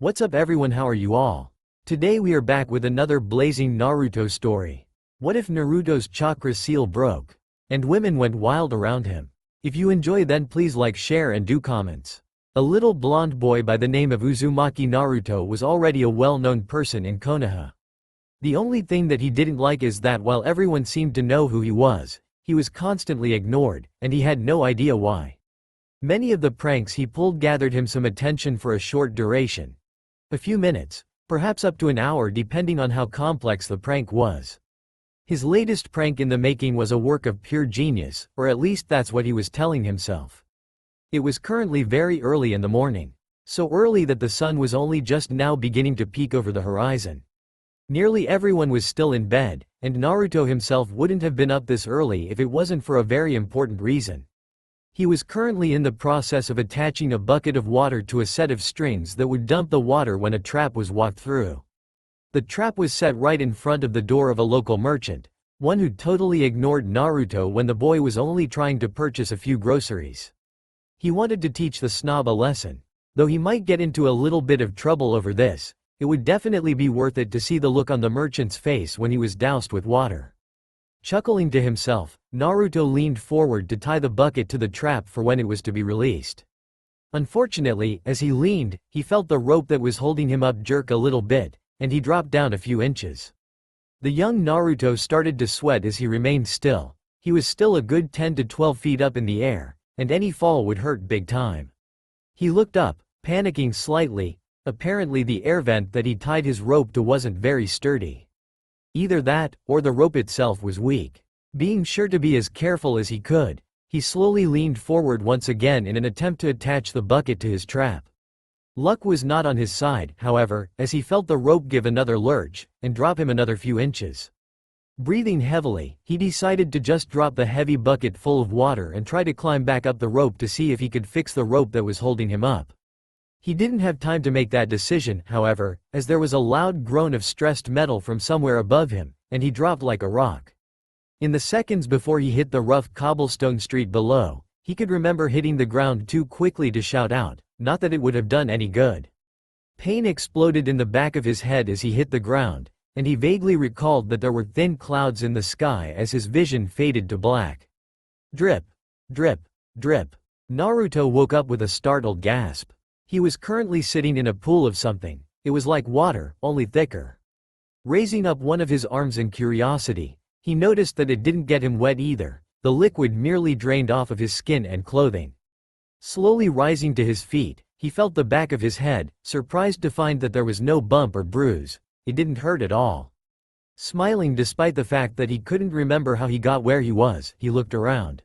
What's up everyone, how are you all? Today we are back with another blazing Naruto story. What if Naruto's chakra seal broke? And women went wild around him? If you enjoy then please like, share and do comments. A little blonde boy by the name of Uzumaki Naruto was already a well-known person in Konoha. The only thing that he didn't like is that while everyone seemed to know who he was constantly ignored, and he had no idea why. Many of the pranks he pulled gathered him some attention for a short duration. A few minutes, perhaps up to an hour depending on how complex the prank was. His latest prank in the making was a work of pure genius, or at least that's what he was telling himself. It was currently very early in the morning. So early that the sun was only just now beginning to peek over the horizon. Nearly everyone was still in bed, and Naruto himself wouldn't have been up this early if it wasn't for a very important reason. He was currently in the process of attaching a bucket of water to a set of strings that would dump the water when a trap was walked through. The trap was set right in front of the door of a local merchant, one who totally ignored Naruto when the boy was only trying to purchase a few groceries. He wanted to teach the snob a lesson. Though he might get into a little bit of trouble over this, it would definitely be worth it to see the look on the merchant's face when he was doused with water. Chuckling to himself, Naruto leaned forward to tie the bucket to the trap for when it was to be released. Unfortunately, as he leaned, he felt the rope that was holding him up jerk a little bit, and he dropped down a few inches. The young Naruto started to sweat as he remained still. He was still a good 10 to 12 feet up in the air, and any fall would hurt big time. He looked up, panicking slightly. Apparently the air vent that he tied his rope to wasn't very sturdy. Either that, or the rope itself was weak. Being sure to be as careful as he could, he slowly leaned forward once again in an attempt to attach the bucket to his trap. Luck was not on his side, however, as he felt the rope give another lurch, and drop him another few inches. Breathing heavily, he decided to just drop the heavy bucket full of water and try to climb back up the rope to see if he could fix the rope that was holding him up. He didn't have time to make that decision, however, as there was a loud groan of stressed metal from somewhere above him, and he dropped like a rock. In the seconds before he hit the rough cobblestone street below, he could remember hitting the ground too quickly to shout out, not that it would have done any good. Pain exploded in the back of his head as he hit the ground, and he vaguely recalled that there were thin clouds in the sky as his vision faded to black. Drip, drip, drip. Naruto woke up with a startled gasp. He was currently sitting in a pool of something. It was like water, only thicker. Raising up one of his arms in curiosity, he noticed that it didn't get him wet either. The liquid merely drained off of his skin and clothing. Slowly rising to his feet, he felt the back of his head, surprised to find that there was no bump or bruise. It didn't hurt at all. Smiling despite the fact that he couldn't remember how he got where he was, he looked around.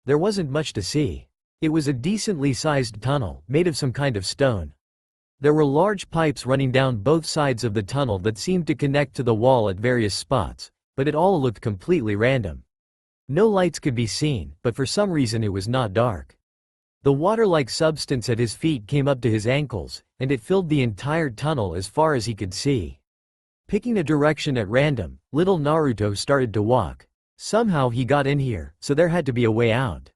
There wasn't much to see. It was a decently sized tunnel, made of some kind of stone. There were large pipes running down both sides of the tunnel that seemed to connect to the wall at various spots, but it all looked completely random. No lights could be seen, but for some reason it was not dark. The water-like substance at his feet came up to his ankles, and it filled the entire tunnel as far as he could see. Picking a direction at random, little Naruto started to walk. Somehow he got in here, so there had to be a way out.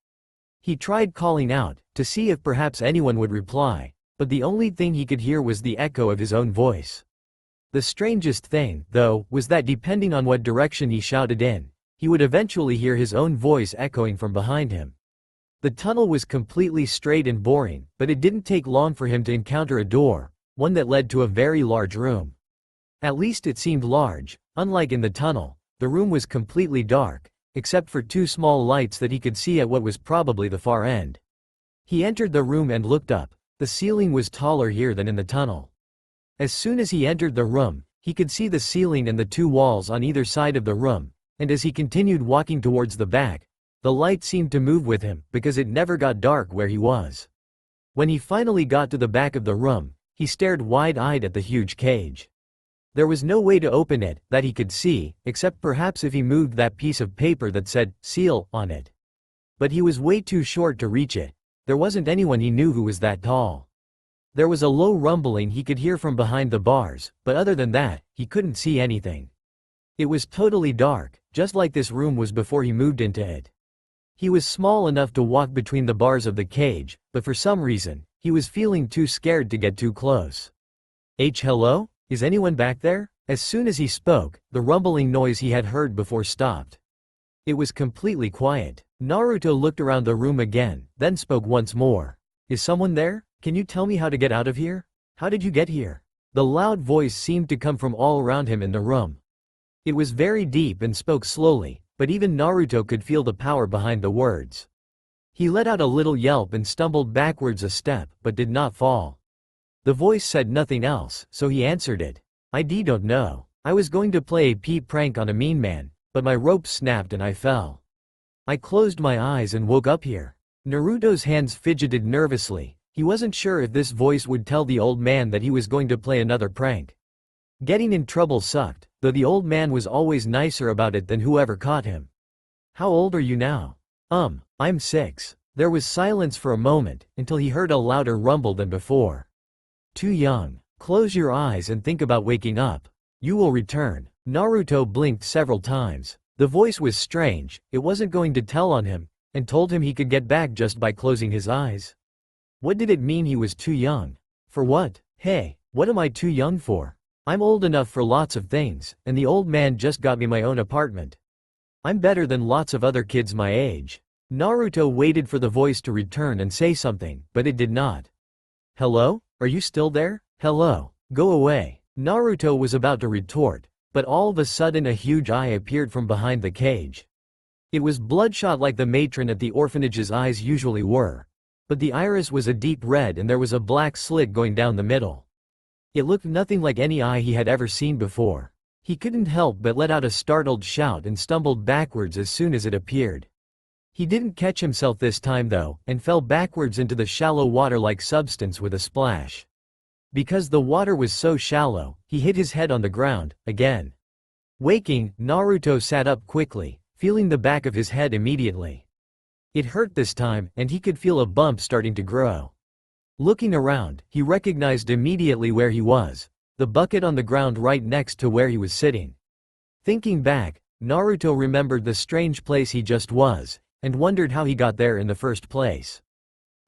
He tried calling out, to see if perhaps anyone would reply, but the only thing he could hear was the echo of his own voice. The strangest thing, though, was that depending on what direction he shouted in, he would eventually hear his own voice echoing from behind him. The tunnel was completely straight and boring, but it didn't take long for him to encounter a door, one that led to a very large room. At least it seemed large. Unlike in the tunnel, the room was completely dark, except for two small lights that he could see at what was probably the far end. He entered the room and looked up. The ceiling was taller here than in the tunnel. As soon as he entered the room, he could see the ceiling and the two walls on either side of the room, and as he continued walking towards the back, the light seemed to move with him, because it never got dark where he was. When he finally got to the back of the room, he stared wide-eyed at the huge cage. There was no way to open it, that he could see, except perhaps if he moved that piece of paper that said, "Seal," on it. But he was way too short to reach it. There wasn't anyone he knew who was that tall. There was a low rumbling he could hear from behind the bars, but other than that, he couldn't see anything. It was totally dark, just like this room was before he moved into it. He was small enough to walk between the bars of the cage, but for some reason, he was feeling too scared to get too close. Hello? Is anyone back there? As soon as he spoke, the rumbling noise he had heard before stopped. It was completely quiet. Naruto looked around the room again, then spoke once more. Is someone there? Can you tell me how to get out of here? How did you get here? The loud voice seemed to come from all around him in the room. It was very deep and spoke slowly, but even Naruto could feel the power behind the words. He let out a little yelp and stumbled backwards a step, but did not fall. The voice said nothing else, so he answered it. I don't know. I was going to play a prank on a mean man, but my rope snapped and I fell. I closed my eyes and woke up here. Naruto's hands fidgeted nervously. He wasn't sure if this voice would tell the old man that he was going to play another prank. Getting in trouble sucked, though the old man was always nicer about it than whoever caught him. How old are you now? I'm 6. There was silence for a moment, until he heard a louder rumble than before. Too young. Close your eyes and think about waking up. You will return. Naruto blinked several times. The voice was strange, it wasn't going to tell on him, and told him he could get back just by closing his eyes. What did it mean he was too young? For what? Hey, what am I too young for? I'm old enough for lots of things, and the old man just got me my own apartment. I'm better than lots of other kids my age. Naruto waited for the voice to return and say something, but it did not. Hello? Are you still there? Hello? Go away. Naruto was about to retort, but all of a sudden a huge eye appeared from behind the cage. It was bloodshot like the matron at the orphanage's eyes usually were, but the iris was a deep red and there was a black slit going down the middle. It looked nothing like any eye he had ever seen before. He couldn't help but let out a startled shout and stumbled backwards as soon as it appeared. He didn't catch himself this time though, and fell backwards into the shallow water-like substance with a splash. Because the water was so shallow, he hit his head on the ground, again. Waking, Naruto sat up quickly, feeling the back of his head immediately. It hurt this time, and he could feel a bump starting to grow. Looking around, he recognized immediately where he was, the bucket on the ground right next to where he was sitting. Thinking back, Naruto remembered the strange place he just was, and wondered how he got there in the first place.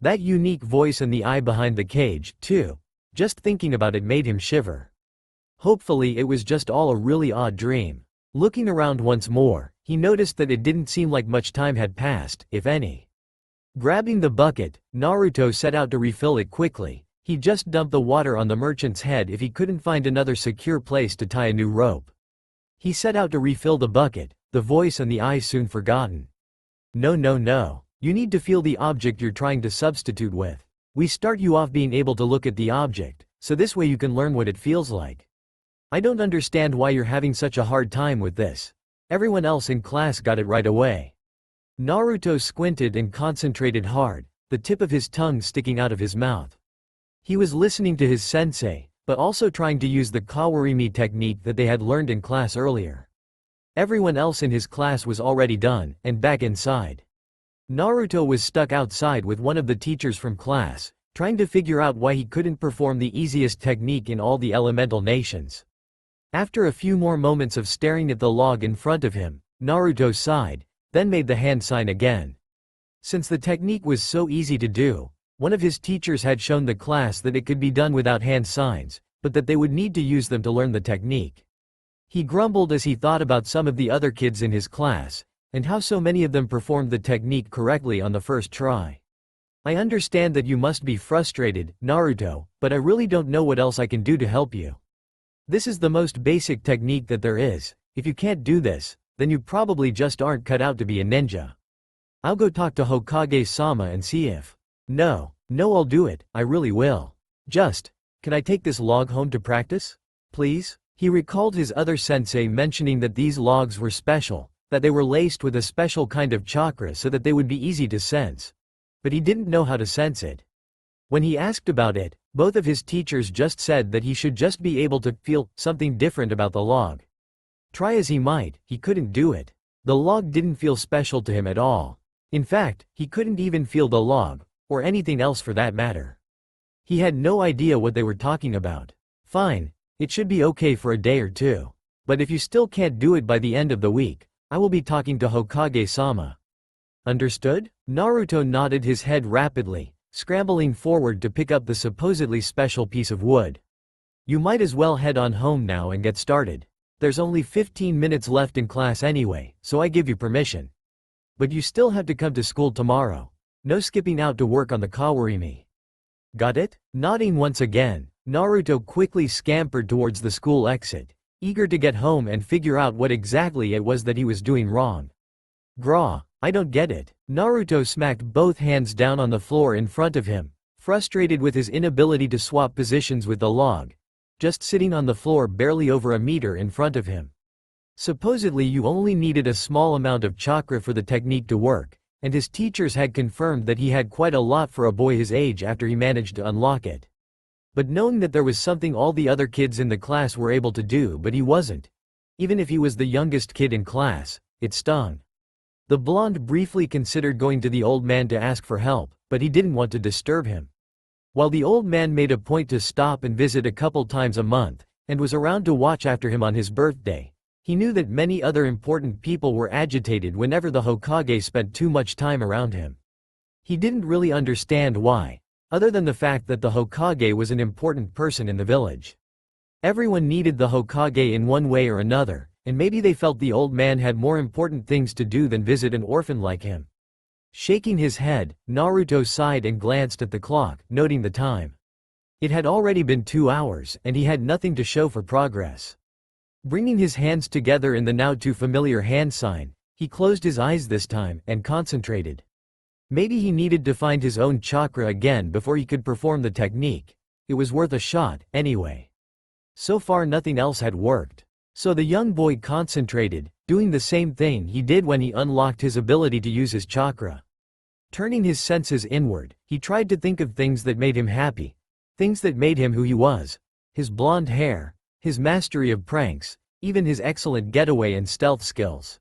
That unique voice and the eye behind the cage, too. Just thinking about it made him shiver. Hopefully it was just all a really odd dream. Looking around once more, he noticed that it didn't seem like much time had passed, if any. Grabbing the bucket, Naruto set out to refill it quickly. He just dumped the water on the merchant's head if he couldn't find another secure place to tie a new rope. He set out to refill the bucket, the voice and the eye soon forgotten. No. You need to feel the object you're trying to substitute with. We start you off being able to look at the object, so this way you can learn what it feels like. I don't understand why you're having such a hard time with this. Everyone else in class got it right away. Naruto squinted and concentrated hard, the tip of his tongue sticking out of his mouth. He was listening to his sensei, but also trying to use the kawarimi technique that they had learned in class earlier. Everyone else in his class was already done, and back inside. Naruto was stuck outside with one of the teachers from class, trying to figure out why he couldn't perform the easiest technique in all the elemental nations. After a few more moments of staring at the log in front of him, Naruto sighed, then made the hand sign again. Since the technique was so easy to do, one of his teachers had shown the class that it could be done without hand signs, but that they would need to use them to learn the technique. He grumbled as he thought about some of the other kids in his class, and how so many of them performed the technique correctly on the first try. I understand that you must be frustrated, Naruto, but I really don't know what else I can do to help you. This is the most basic technique that there is. If you can't do this, then you probably just aren't cut out to be a ninja. I'll go talk to Hokage-sama and see if... No, I'll do it, I really will. Can I take this log home to practice? Please? He recalled his other sensei mentioning that these logs were special, that they were laced with a special kind of chakra so that they would be easy to sense. But he didn't know how to sense it. When he asked about it, both of his teachers just said that he should just be able to feel something different about the log. Try as he might, he couldn't do it. The log didn't feel special to him at all. In fact, he couldn't even feel the log, or anything else for that matter. He had no idea what they were talking about. Fine, it should be okay for a day or two. But if you still can't do it by the end of the week, I will be talking to Hokage-sama. Understood? Naruto nodded his head rapidly, scrambling forward to pick up the supposedly special piece of wood. You might as well head on home now and get started. There's only 15 minutes left in class anyway, so I give you permission. But you still have to come to school tomorrow. No skipping out to work on the Kawarimi. Got it? Nodding once again, Naruto quickly scampered towards the school exit, eager to get home and figure out what exactly it was that he was doing wrong. Grah, I don't get it. Naruto smacked both hands down on the floor in front of him, frustrated with his inability to swap positions with the log, just sitting on the floor barely over a meter in front of him. Supposedly you only needed a small amount of chakra for the technique to work, and his teachers had confirmed that he had quite a lot for a boy his age after he managed to unlock it. But knowing that there was something all the other kids in the class were able to do but he wasn't, even if he was the youngest kid in class, it stung. The blonde briefly considered going to the old man to ask for help, but he didn't want to disturb him. While the old man made a point to stop and visit a couple times a month, and was around to watch after him on his birthday, he knew that many other important people were agitated whenever the Hokage spent too much time around him. He didn't really understand why, other than the fact that the Hokage was an important person in the village. Everyone needed the Hokage in one way or another, and maybe they felt the old man had more important things to do than visit an orphan like him. Shaking his head, Naruto sighed and glanced at the clock, noting the time. It had already been 2 hours, and he had nothing to show for progress. Bringing his hands together in the now too familiar hand sign, he closed his eyes this time and concentrated. Maybe he needed to find his own chakra again before he could perform the technique. It was worth a shot, anyway. So far nothing else had worked. So the young boy concentrated, doing the same thing he did when he unlocked his ability to use his chakra. Turning his senses inward, he tried to think of things that made him happy, things that made him who he was. His blonde hair, his mastery of pranks, even his excellent getaway and stealth skills.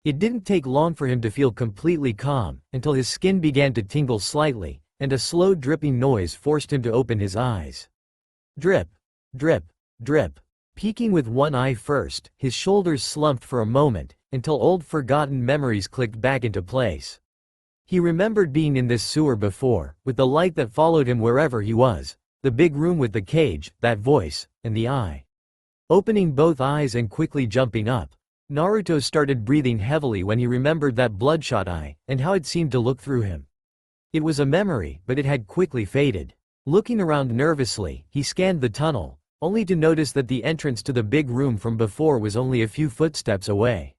It didn't take long for him to feel completely calm, until his skin began to tingle slightly, and a slow dripping noise forced him to open his eyes. Drip, drip, drip. Peeking with one eye first, his shoulders slumped for a moment, until old forgotten memories clicked back into place. He remembered being in this sewer before, with the light that followed him wherever he was, the big room with the cage, that voice, and the eye. Opening both eyes and quickly jumping up, Naruto started breathing heavily when he remembered that bloodshot eye, and how it seemed to look through him. It was a memory, but it had quickly faded. Looking around nervously, he scanned the tunnel, only to notice that the entrance to the big room from before was only a few footsteps away.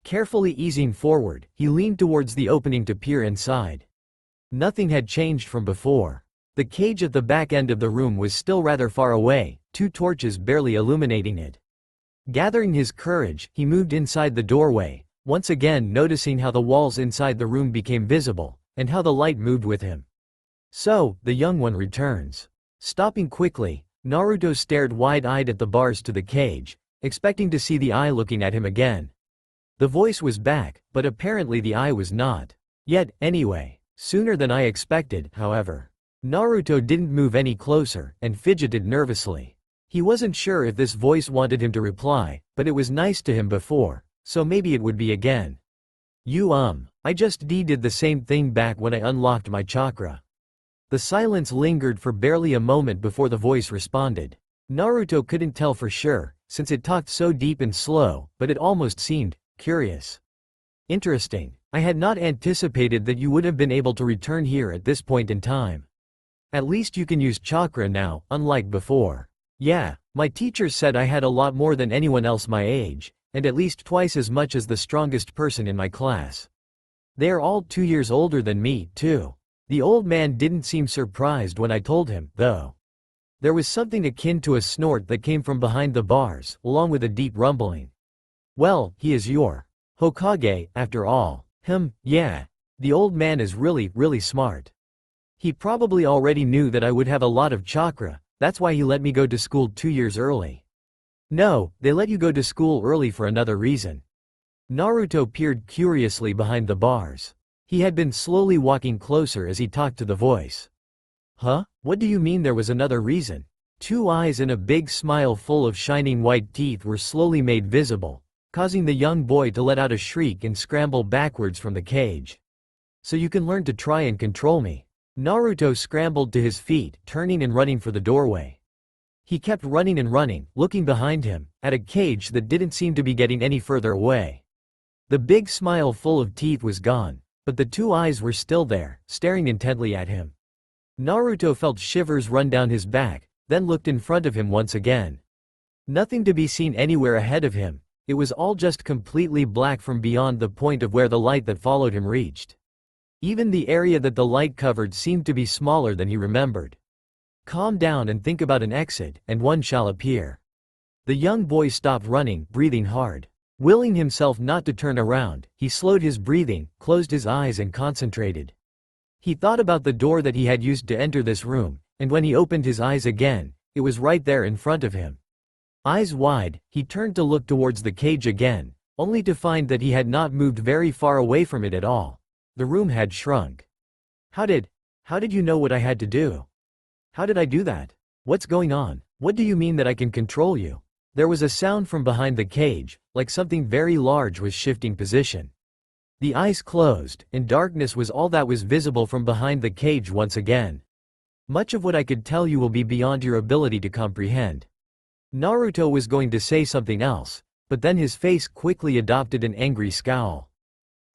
Carefully easing forward, he leaned towards the opening to peer inside. Nothing had changed from before. The cage at the back end of the room was still rather far away, 2 torches barely illuminating it. Gathering his courage, he moved inside the doorway, once again noticing how the walls inside the room became visible, and how the light moved with him. So, the young one returns. Stopping quickly, Naruto stared wide-eyed at the bars to the cage, expecting to see the eye looking at him again. The voice was back, but apparently the eye was not. Yet, anyway, sooner than I expected, however. Naruto didn't move any closer, and fidgeted nervously. He wasn't sure if this voice wanted him to reply, but it was nice to him before, so maybe it would be again. I just did the same thing back when I unlocked my chakra. The silence lingered for barely a moment before the voice responded. Naruto couldn't tell for sure, since it talked so deep and slow, but it almost seemed curious. Interesting. I had not anticipated that you would have been able to return here at this point in time. At least you can use chakra now, unlike before. Yeah, my teachers said I had a lot more than anyone else my age, and at least twice as much as the strongest person in my class. They are all 2 years older than me, too. The old man didn't seem surprised when I told him, though. There was something akin to a snort that came from behind the bars, along with a deep rumbling. Well, he is your Hokage, after all. Yeah. The old man is really, really smart. He probably already knew that I would have a lot of chakra, that's why he let me go to school 2 years early. No, they let you go to school early for another reason. Naruto peered curiously behind the bars. He had been slowly walking closer as he talked to the voice. Huh? What do you mean there was another reason? 2 eyes and a big smile full of shining white teeth were slowly made visible, causing the young boy to let out a shriek and scramble backwards from the cage. So you can learn to try and control me. Naruto scrambled to his feet, turning and running for the doorway. He kept running and running, looking behind him, at a cage that didn't seem to be getting any further away. The big smile full of teeth was gone, but the two eyes were still there, staring intently at him. Naruto felt shivers run down his back, then looked in front of him once again. Nothing to be seen anywhere ahead of him, it was all just completely black from beyond the point of where the light that followed him reached. Even the area that the light covered seemed to be smaller than he remembered. Calm down and think about an exit, and one shall appear. The young boy stopped running, breathing hard. Willing himself not to turn around, he slowed his breathing, closed his eyes and concentrated. He thought about the door that he had used to enter this room, and when he opened his eyes again, it was right there in front of him. Eyes wide, he turned to look towards the cage again, only to find that he had not moved very far away from it at all. The room had shrunk. How did you know what I had to do? How did I do that? What's going on? What do you mean that I can control you? There was a sound from behind the cage, like something very large was shifting position. The eyes closed, and darkness was all that was visible from behind the cage once again. Much of what I could tell you will be beyond your ability to comprehend. Naruto was going to say something else, but then his face quickly adopted an angry scowl.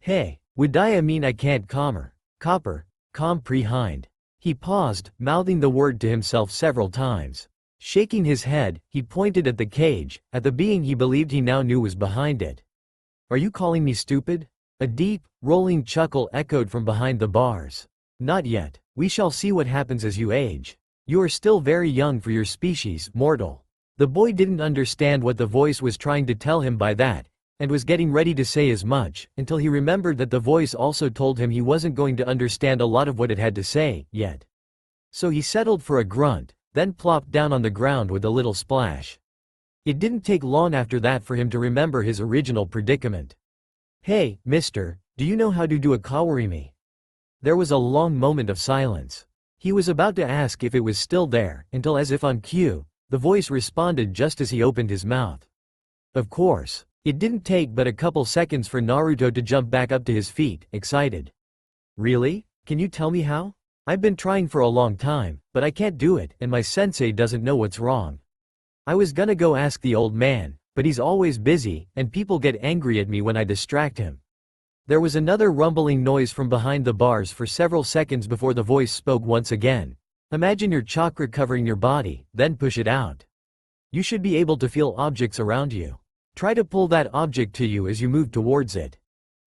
Hey, would I mean I can't comprehend? He paused, mouthing the word to himself several times. Shaking his head, he pointed at the cage, at the being he believed he now knew was behind it. Are you calling me stupid? A deep, rolling chuckle echoed from behind the bars. Not yet. We shall see what happens as you age. You are still very young for your species, mortal. The boy didn't understand what the voice was trying to tell him by that, and was getting ready to say as much, until he remembered that the voice also told him he wasn't going to understand a lot of what it had to say, yet. So he settled for a grunt, then plopped down on the ground with a little splash. It didn't take long after that for him to remember his original predicament. Hey, mister, do you know how to do a kawarimi? There was a long moment of silence. He was about to ask if it was still there, until as if on cue, the voice responded just as he opened his mouth. Of course. It didn't take but a couple seconds for Naruto to jump back up to his feet, excited. Really? Can you tell me how? I've been trying for a long time, but I can't do it, and my sensei doesn't know what's wrong. I was gonna go ask the old man, but he's always busy, and people get angry at me when I distract him. There was another rumbling noise from behind the bars for several seconds before the voice spoke once again. Imagine your chakra covering your body, then push it out. You should be able to feel objects around you. Try to pull that object to you as you move towards it.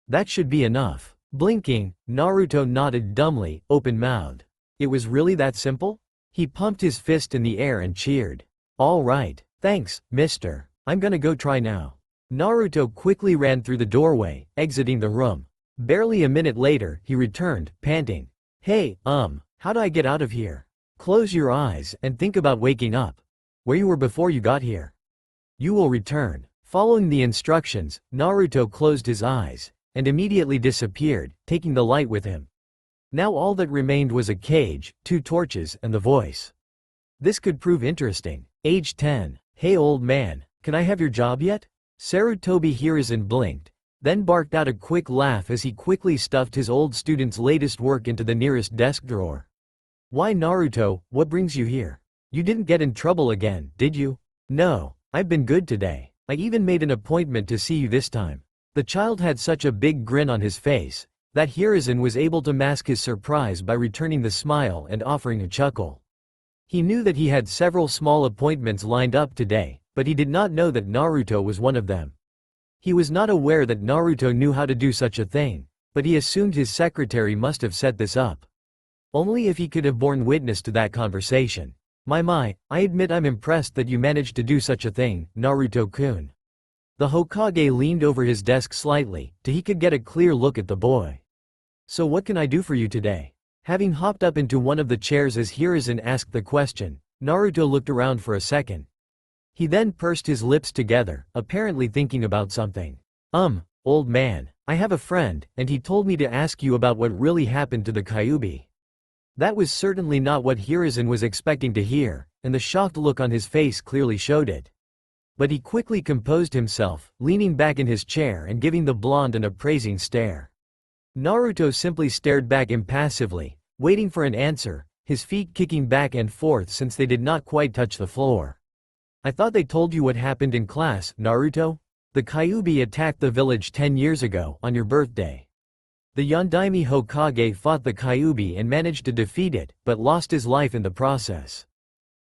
That should be enough. Blinking, Naruto nodded dumbly, open-mouthed. It was really that simple? He pumped his fist in the air and cheered. All right, thanks, mister. I'm gonna go try now. Naruto quickly ran through the doorway, exiting the room. Barely a minute later, he returned, panting. Hey, how do I get out of here? Close your eyes and think about waking up. Where you were before you got here. You will return. Following the instructions, Naruto closed his eyes, and immediately disappeared, taking the light with him. Now all that remained was a cage, 2 torches, and the voice. This could prove interesting. Age 10. Hey old man, can I have your job yet? Sarutobi Hiruzen blinked, then barked out a quick laugh as he quickly stuffed his old student's latest work into the nearest desk drawer. Why Naruto, what brings you here? You didn't get in trouble again, did you? No, I've been good today. I even made an appointment to see you this time. The child had such a big grin on his face, that Hiruzen was able to mask his surprise by returning the smile and offering a chuckle. He knew that he had several small appointments lined up today, but he did not know that Naruto was one of them. He was not aware that Naruto knew how to do such a thing, but he assumed his secretary must have set this up. Only if he could have borne witness to that conversation. My, I admit I'm impressed that you managed to do such a thing, Naruto-kun. The Hokage leaned over his desk slightly, till he could get a clear look at the boy. So what can I do for you today? Having hopped up into one of the chairs as Hiruzen asked the question, Naruto looked around for a second. He then pursed his lips together, apparently thinking about something. Old man, I have a friend, and he told me to ask you about what really happened to the Kyuubi. That was certainly not what Hiruzen was expecting to hear, and the shocked look on his face clearly showed it. But he quickly composed himself, leaning back in his chair and giving the blonde an appraising stare. Naruto simply stared back impassively, waiting for an answer, his feet kicking back and forth since they did not quite touch the floor. I thought they told you what happened in class, Naruto? The Kyuubi attacked the village 10 years ago, on your birthday. The Yondaime Hokage fought the Kyuubi and managed to defeat it, but lost his life in the process.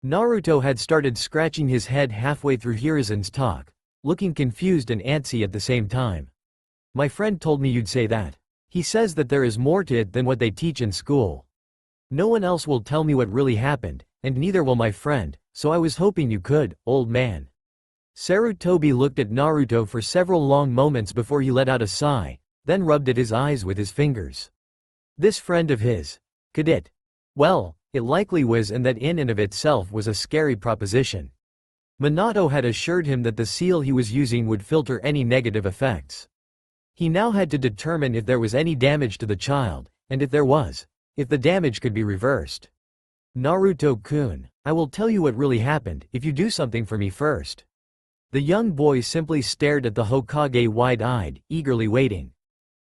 Naruto had started scratching his head halfway through Hiruzen's talk, looking confused and antsy at the same time. My friend told me you'd say that. He says that there is more to it than what they teach in school. No one else will tell me what really happened, and neither will my friend, so I was hoping you could, old man. Sarutobi looked at Naruto for several long moments before he let out a sigh, then rubbed at his eyes with his fingers. This friend of his. Could it? Well, it likely was, and that in and of itself was a scary proposition. Minato had assured him that the seal he was using would filter any negative effects. He now had to determine if there was any damage to the child, and if there was, if the damage could be reversed. Naruto-kun, I will tell you what really happened if you do something for me first. The young boy simply stared at the Hokage wide-eyed, eagerly waiting.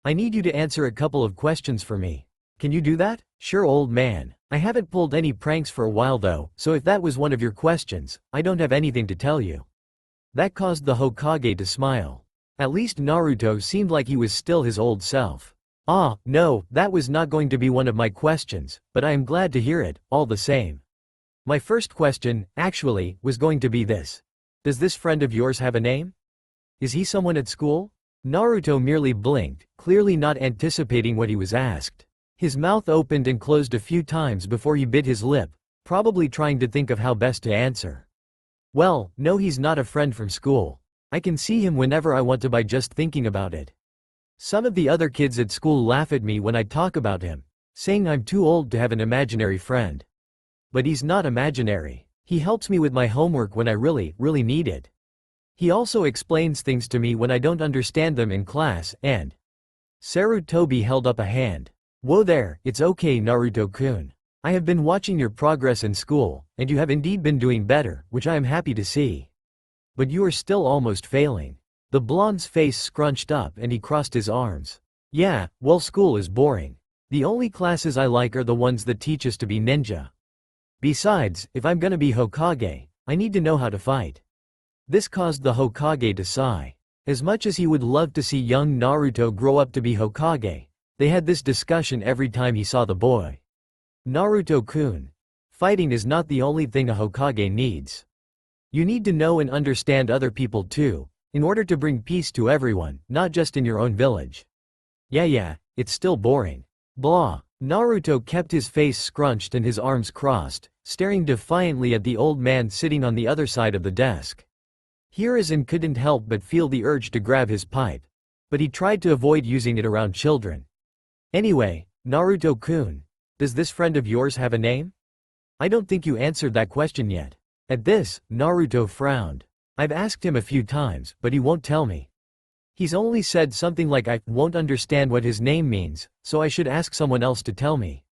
I need you to answer a couple of questions for me. Can you do that? Sure, old man. I haven't pulled any pranks for a while though, so if that was one of your questions, I don't have anything to tell you. That caused the Hokage to smile. At least Naruto seemed like he was still his old self. Ah, no, that was not going to be one of my questions, but I am glad to hear it, all the same. My first question, actually, was going to be this. Does this friend of yours have a name? Is he someone at school? Naruto merely blinked, clearly not anticipating what he was asked. His mouth opened and closed a few times before he bit his lip, probably trying to think of how best to answer. Well, no, he's not a friend from school. I can see him whenever I want to by just thinking about it. Some of the other kids at school laugh at me when I talk about him, saying I'm too old to have an imaginary friend. But he's not imaginary. He helps me with my homework when I really need it. He also explains things to me when I don't understand them in class, and… Sarutobi held up a hand. Whoa there, it's okay, Naruto-kun. I have been watching your progress in school, and you have indeed been doing better, which I am happy to see. But you are still almost failing. The blonde's face scrunched up and he crossed his arms. Yeah, well, school is boring. The only classes I like are the ones that teach us to be ninja. Besides, if I'm gonna be Hokage, I need to know how to fight. This caused the Hokage to sigh. As much as he would love to see young Naruto grow up to be Hokage, they had this discussion every time he saw the boy. Naruto-kun, fighting is not the only thing a Hokage needs. You need to know and understand other people too, in order to bring peace to everyone, not just in your own village. Yeah, it's still boring. Blah. Naruto kept his face scrunched and his arms crossed, staring defiantly at the old man sitting on the other side of the desk. Hiruzen couldn't help but feel the urge to grab his pipe, but he tried to avoid using it around children. Anyway, Naruto-kun, does this friend of yours have a name? I don't think you answered that question yet. At this, Naruto frowned. I've asked him a few times, but he won't tell me. He's only said something like I won't understand what his name means, so I should ask someone else to tell me.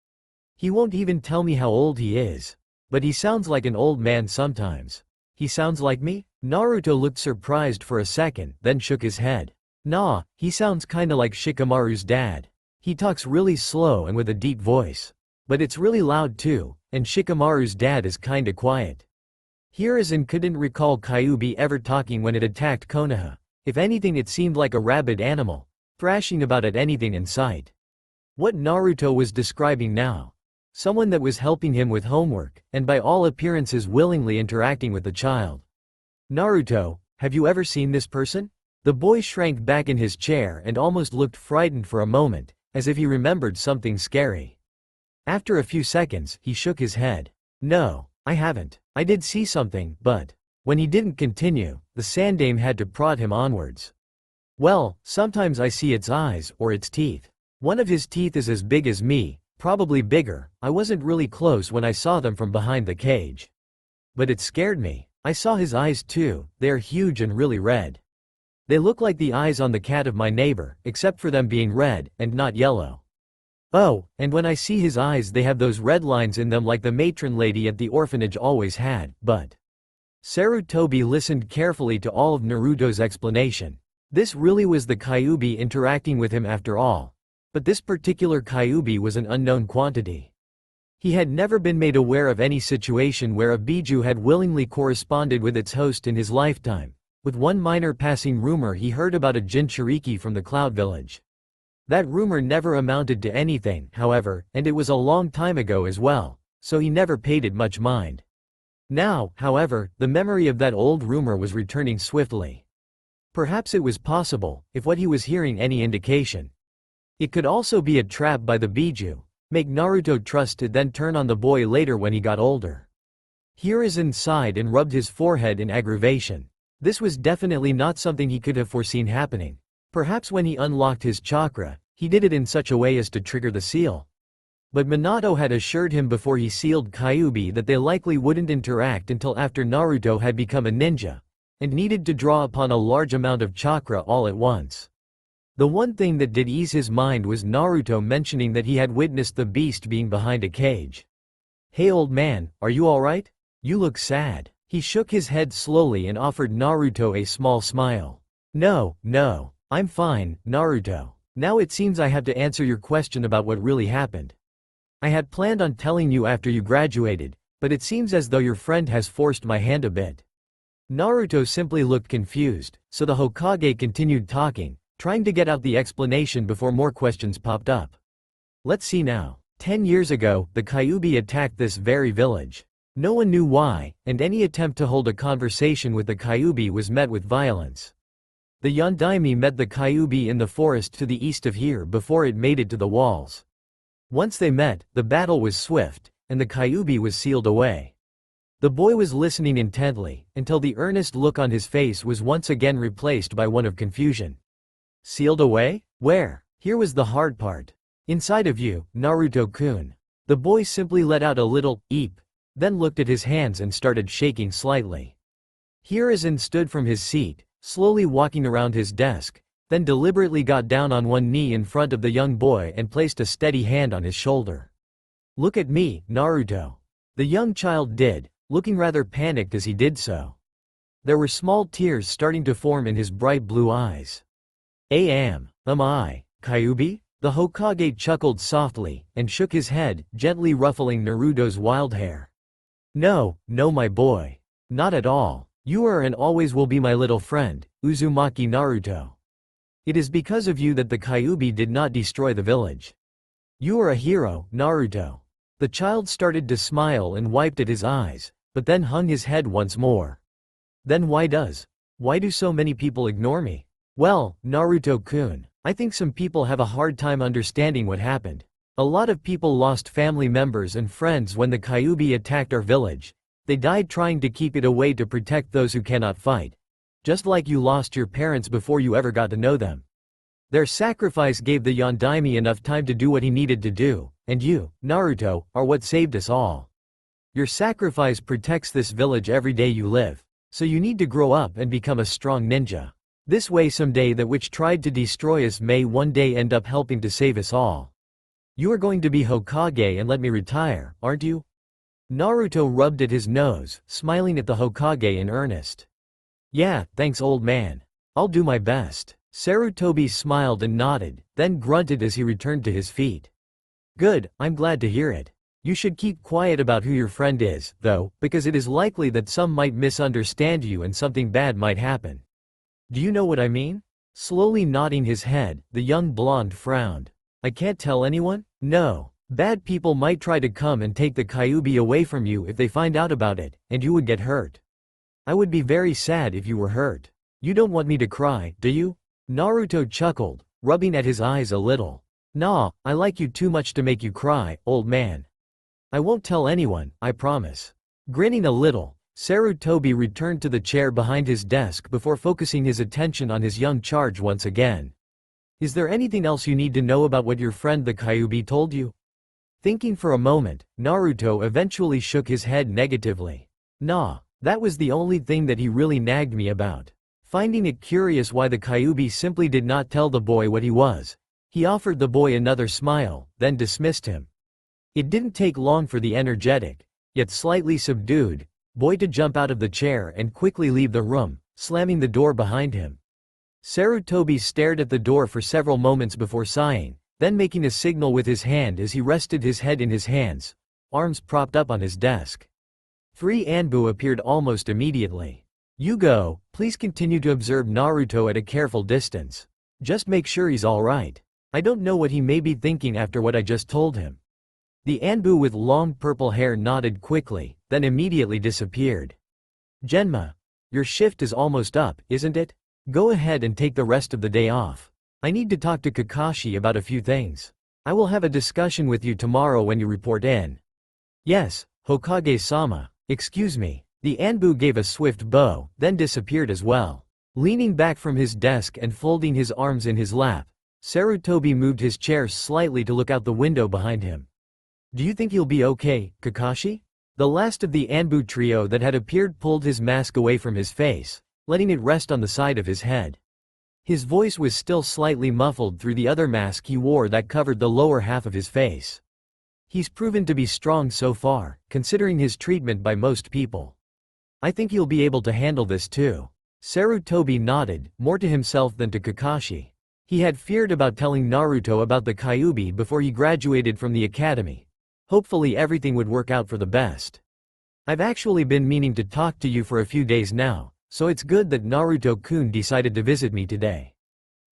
He won't even tell me how old he is. But he sounds like an old man sometimes. He sounds like me? Naruto looked surprised for a second, then shook his head. Nah, he sounds kinda like Shikamaru's dad. He talks really slow and with a deep voice. But it's really loud too, and Shikamaru's dad is kinda quiet. Hiruzen couldn't recall Kyuubi ever talking when it attacked Konoha. If anything, it seemed like a rabid animal, thrashing about at anything in sight. What Naruto was describing now. Someone that was helping him with homework, and by all appearances willingly interacting with the child. Naruto, have you ever seen this person? The boy shrank back in his chair and almost looked frightened for a moment, as if he remembered something scary. After a few seconds, he shook his head. No, I haven't. I did see something, but… When he didn't continue, the Sandaime had to prod him onwards. Well, sometimes I see its eyes, or its teeth. One of his teeth is as big as me, probably bigger. I wasn't really close when I saw them from behind the cage. But it scared me. I saw his eyes too, they are huge and really red. They look like the eyes on the cat of my neighbor, except for them being red, and not yellow. Oh, and when I see his eyes they have those red lines in them like the matron lady at the orphanage always had, but… Sarutobi listened carefully to all of Naruto's explanation. This really was the Kyuubi interacting with him after all. But this particular Kyuubi was an unknown quantity. He had never been made aware of any situation where a biju had willingly corresponded with its host in his lifetime, with one minor passing rumor he heard about a Jinchuriki from the Cloud Village. That rumor never amounted to anything, however, and it was a long time ago as well, so he never paid it much mind. Now, however, the memory of that old rumor was returning swiftly. Perhaps it was possible, if what he was hearing any indication. It could also be a trap by the biju, make Naruto trust it then turn on the boy later when he got older. Hiruzen sighed and rubbed his forehead in aggravation. This was definitely not something he could have foreseen happening. Perhaps when he unlocked his chakra, he did it in such a way as to trigger the seal. But Minato had assured him before he sealed Kyuubi that they likely wouldn't interact until after Naruto had become a ninja, and needed to draw upon a large amount of chakra all at once. The one thing that did ease his mind was Naruto mentioning that he had witnessed the beast being behind a cage. "Hey old man, are you alright? You look sad." He shook his head slowly and offered Naruto a small smile. No, I'm fine, Naruto. Now it seems I have to answer your question about what really happened. I had planned on telling you after you graduated, but it seems as though your friend has forced my hand a bit. Naruto simply looked confused, so the Hokage continued talking, trying to get out the explanation before more questions popped up. Let's see now. 10 years ago, the Kyuubi attacked this very village. No one knew why, and any attempt to hold a conversation with the Kyuubi was met with violence. The Yondaime met the Kyuubi in the forest to the east of here before it made it to the walls. Once they met, the battle was swift, and the Kyuubi was sealed away. The boy was listening intently, until the earnest look on his face was once again replaced by one of confusion. Sealed away? Where? Here was the hard part. Inside of you, Naruto-kun. The boy simply let out a little eep, then looked at his hands and started shaking slightly. Hiruzen stood from his seat, slowly walking around his desk, then deliberately got down on one knee in front of the young boy and placed a steady hand on his shoulder. Look at me, Naruto. The young child did, looking rather panicked as he did so. There were small tears starting to form in his bright blue eyes. Am I, Kyuubi? The Hokage chuckled softly, and shook his head, gently ruffling Naruto's wild hair. No, my boy. Not at all. You are and always will be my little friend, Uzumaki Naruto. It is because of you that the Kyuubi did not destroy the village. You are a hero, Naruto. The child started to smile and wiped at his eyes, but then hung his head once more. Then why do so many people ignore me? Well, Naruto-kun, I think some people have a hard time understanding what happened. A lot of people lost family members and friends when the Kyuubi attacked our village. They died trying to keep it away to protect those who cannot fight. Just like you lost your parents before you ever got to know them. Their sacrifice gave the Yondaime enough time to do what he needed to do, and you, Naruto, are what saved us all. Your sacrifice protects this village every day you live, so you need to grow up and become a strong ninja. This way someday that which tried to destroy us may one day end up helping to save us all. You are going to be Hokage and let me retire, aren't you? Naruto rubbed at his nose, smiling at the Hokage in earnest. Yeah, thanks old man. I'll do my best. Sarutobi smiled and nodded, then grunted as he returned to his feet. Good, I'm glad to hear it. You should keep quiet about who your friend is, though, because it is likely that some might misunderstand you and something bad might happen. Do you know what I mean? Slowly nodding his head, the young blonde frowned. I can't tell anyone? No. Bad people might try to come and take the Kyuubi away from you if they find out about it, and you would get hurt. I would be very sad if you were hurt. You don't want me to cry, do you? Naruto chuckled, rubbing at his eyes a little. Nah, I like you too much to make you cry, old man. I won't tell anyone, I promise. Grinning a little, Sarutobi returned to the chair behind his desk before focusing his attention on his young charge once again. Is there anything else you need to know about what your friend the Kyuubi told you? Thinking for a moment, Naruto eventually shook his head negatively. Nah, that was the only thing that he really nagged me about. Finding it curious why the Kyuubi simply did not tell the boy what he was, he offered the boy another smile, then dismissed him. It didn't take long for the energetic, yet slightly subdued, boy to jump out of the chair and quickly leave the room, slamming the door behind him. Sarutobi stared at the door for several moments before sighing, then making a signal with his hand as he rested his head in his hands. arms propped up on his desk. 3 Anbu appeared almost immediately. Yugo, please continue to observe Naruto at a careful distance. Just make sure he's alright. I don't know what he may be thinking after what I just told him. The Anbu with long purple hair nodded quickly, then immediately disappeared. Genma, your shift is almost up, isn't it? Go ahead and take the rest of the day off. I need to talk to Kakashi about a few things. I will have a discussion with you tomorrow when you report in. Yes, Hokage-sama, excuse me. The Anbu gave a swift bow, then disappeared as well. Leaning back from his desk and folding his arms in his lap, Sarutobi moved his chair slightly to look out the window behind him. Do you think you'll be okay, Kakashi? The last of the Anbu trio that had appeared pulled his mask away from his face, letting it rest on the side of his head. His voice was still slightly muffled through the other mask he wore that covered the lower half of his face. He's proven to be strong so far, considering his treatment by most people. I think you'll be able to handle this too. Sarutobi nodded, more to himself than to Kakashi. He had feared about telling Naruto about the Kyuubi before he graduated from the academy. Hopefully everything would work out for the best. I've actually been meaning to talk to you for a few days now, so it's good that Naruto-kun decided to visit me today.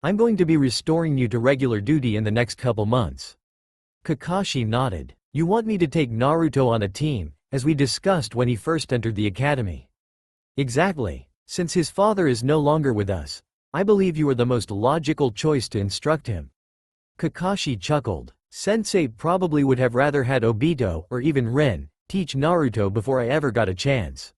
I'm going to be restoring you to regular duty in the next couple months. Kakashi nodded. You want me to take Naruto on a team, as we discussed when he first entered the academy. Exactly. Since his father is no longer with us, I believe you are the most logical choice to instruct him. Kakashi chuckled. Sensei probably would have rather had Obito, or even Rin, teach Naruto before I ever got a chance.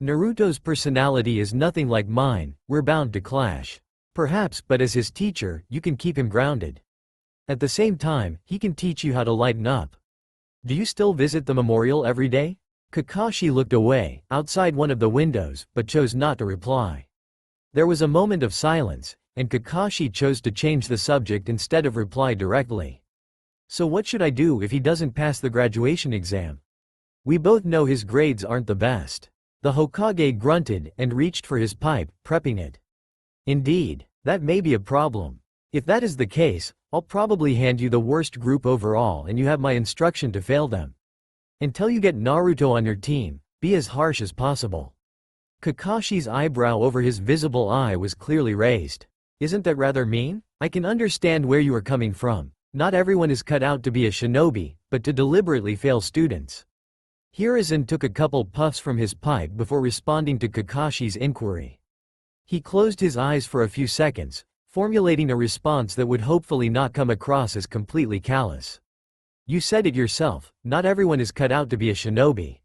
Naruto's personality is nothing like mine, we're bound to clash. Perhaps, but as his teacher, you can keep him grounded. At the same time, he can teach you how to lighten up. Do you still visit the memorial every day? Kakashi looked away, outside one of the windows, but chose not to reply. There was a moment of silence, and Kakashi chose to change the subject instead of reply directly. So what should I do if he doesn't pass the graduation exam? We both know his grades aren't the best. The Hokage grunted and reached for his pipe, prepping it. Indeed, that may be a problem. If that is the case, I'll probably hand you the worst group overall and you have my instruction to fail them. Until you get Naruto on your team, be as harsh as possible. Kakashi's eyebrow over his visible eye was clearly raised. Isn't that rather mean? I can understand where you are coming from. Not everyone is cut out to be a shinobi, but to deliberately fail students. Hiruzen took a couple puffs from his pipe before responding to Kakashi's inquiry. He closed his eyes for a few seconds, formulating a response that would hopefully not come across as completely callous. You said it yourself, not everyone is cut out to be a shinobi.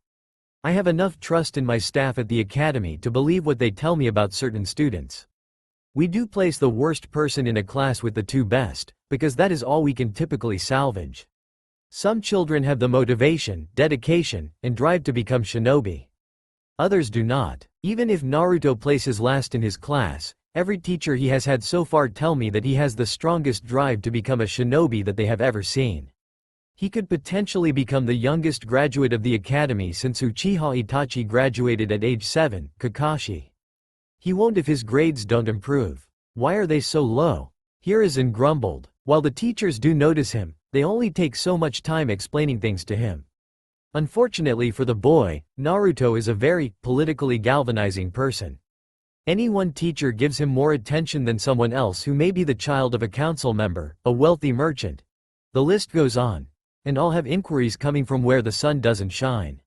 I have enough trust in my staff at the academy to believe what they tell me about certain students. We do place the worst person in a class with the 2 best, because that is all we can typically salvage. Some children have the motivation, dedication, and drive to become shinobi. Others do not. Even if Naruto places last in his class, every teacher he has had so far tell me that he has the strongest drive to become a shinobi that they have ever seen. He could potentially become the youngest graduate of the academy since Uchiha Itachi graduated at age 7, Kakashi. He won't if his grades don't improve. Why are they so low? Hiruzen grumbled. While the teachers do notice him, they only take so much time explaining things to him. Unfortunately for the boy, Naruto is a very, politically galvanizing person. Any one teacher gives him more attention than someone else who may be the child of a council member, a wealthy merchant. The list goes on. And all have inquiries coming from where the sun doesn't shine.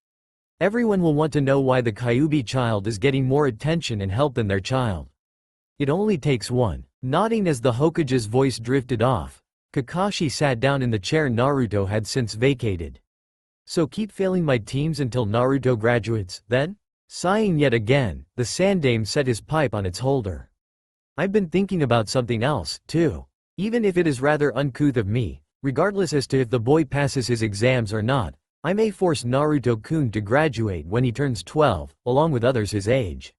Everyone will want to know why the Kyuubi child is getting more attention and help than their child. It only takes one. Nodding as the Hokage's voice drifted off, Kakashi sat down in the chair Naruto had since vacated. So keep failing my teams until Naruto graduates, then? Sighing yet again, the Sandame set his pipe on its holder. I've been thinking about something else, too. Even if it is rather uncouth of me, regardless as to if the boy passes his exams or not, I may force Naruto-kun to graduate when he turns 12, along with others his age.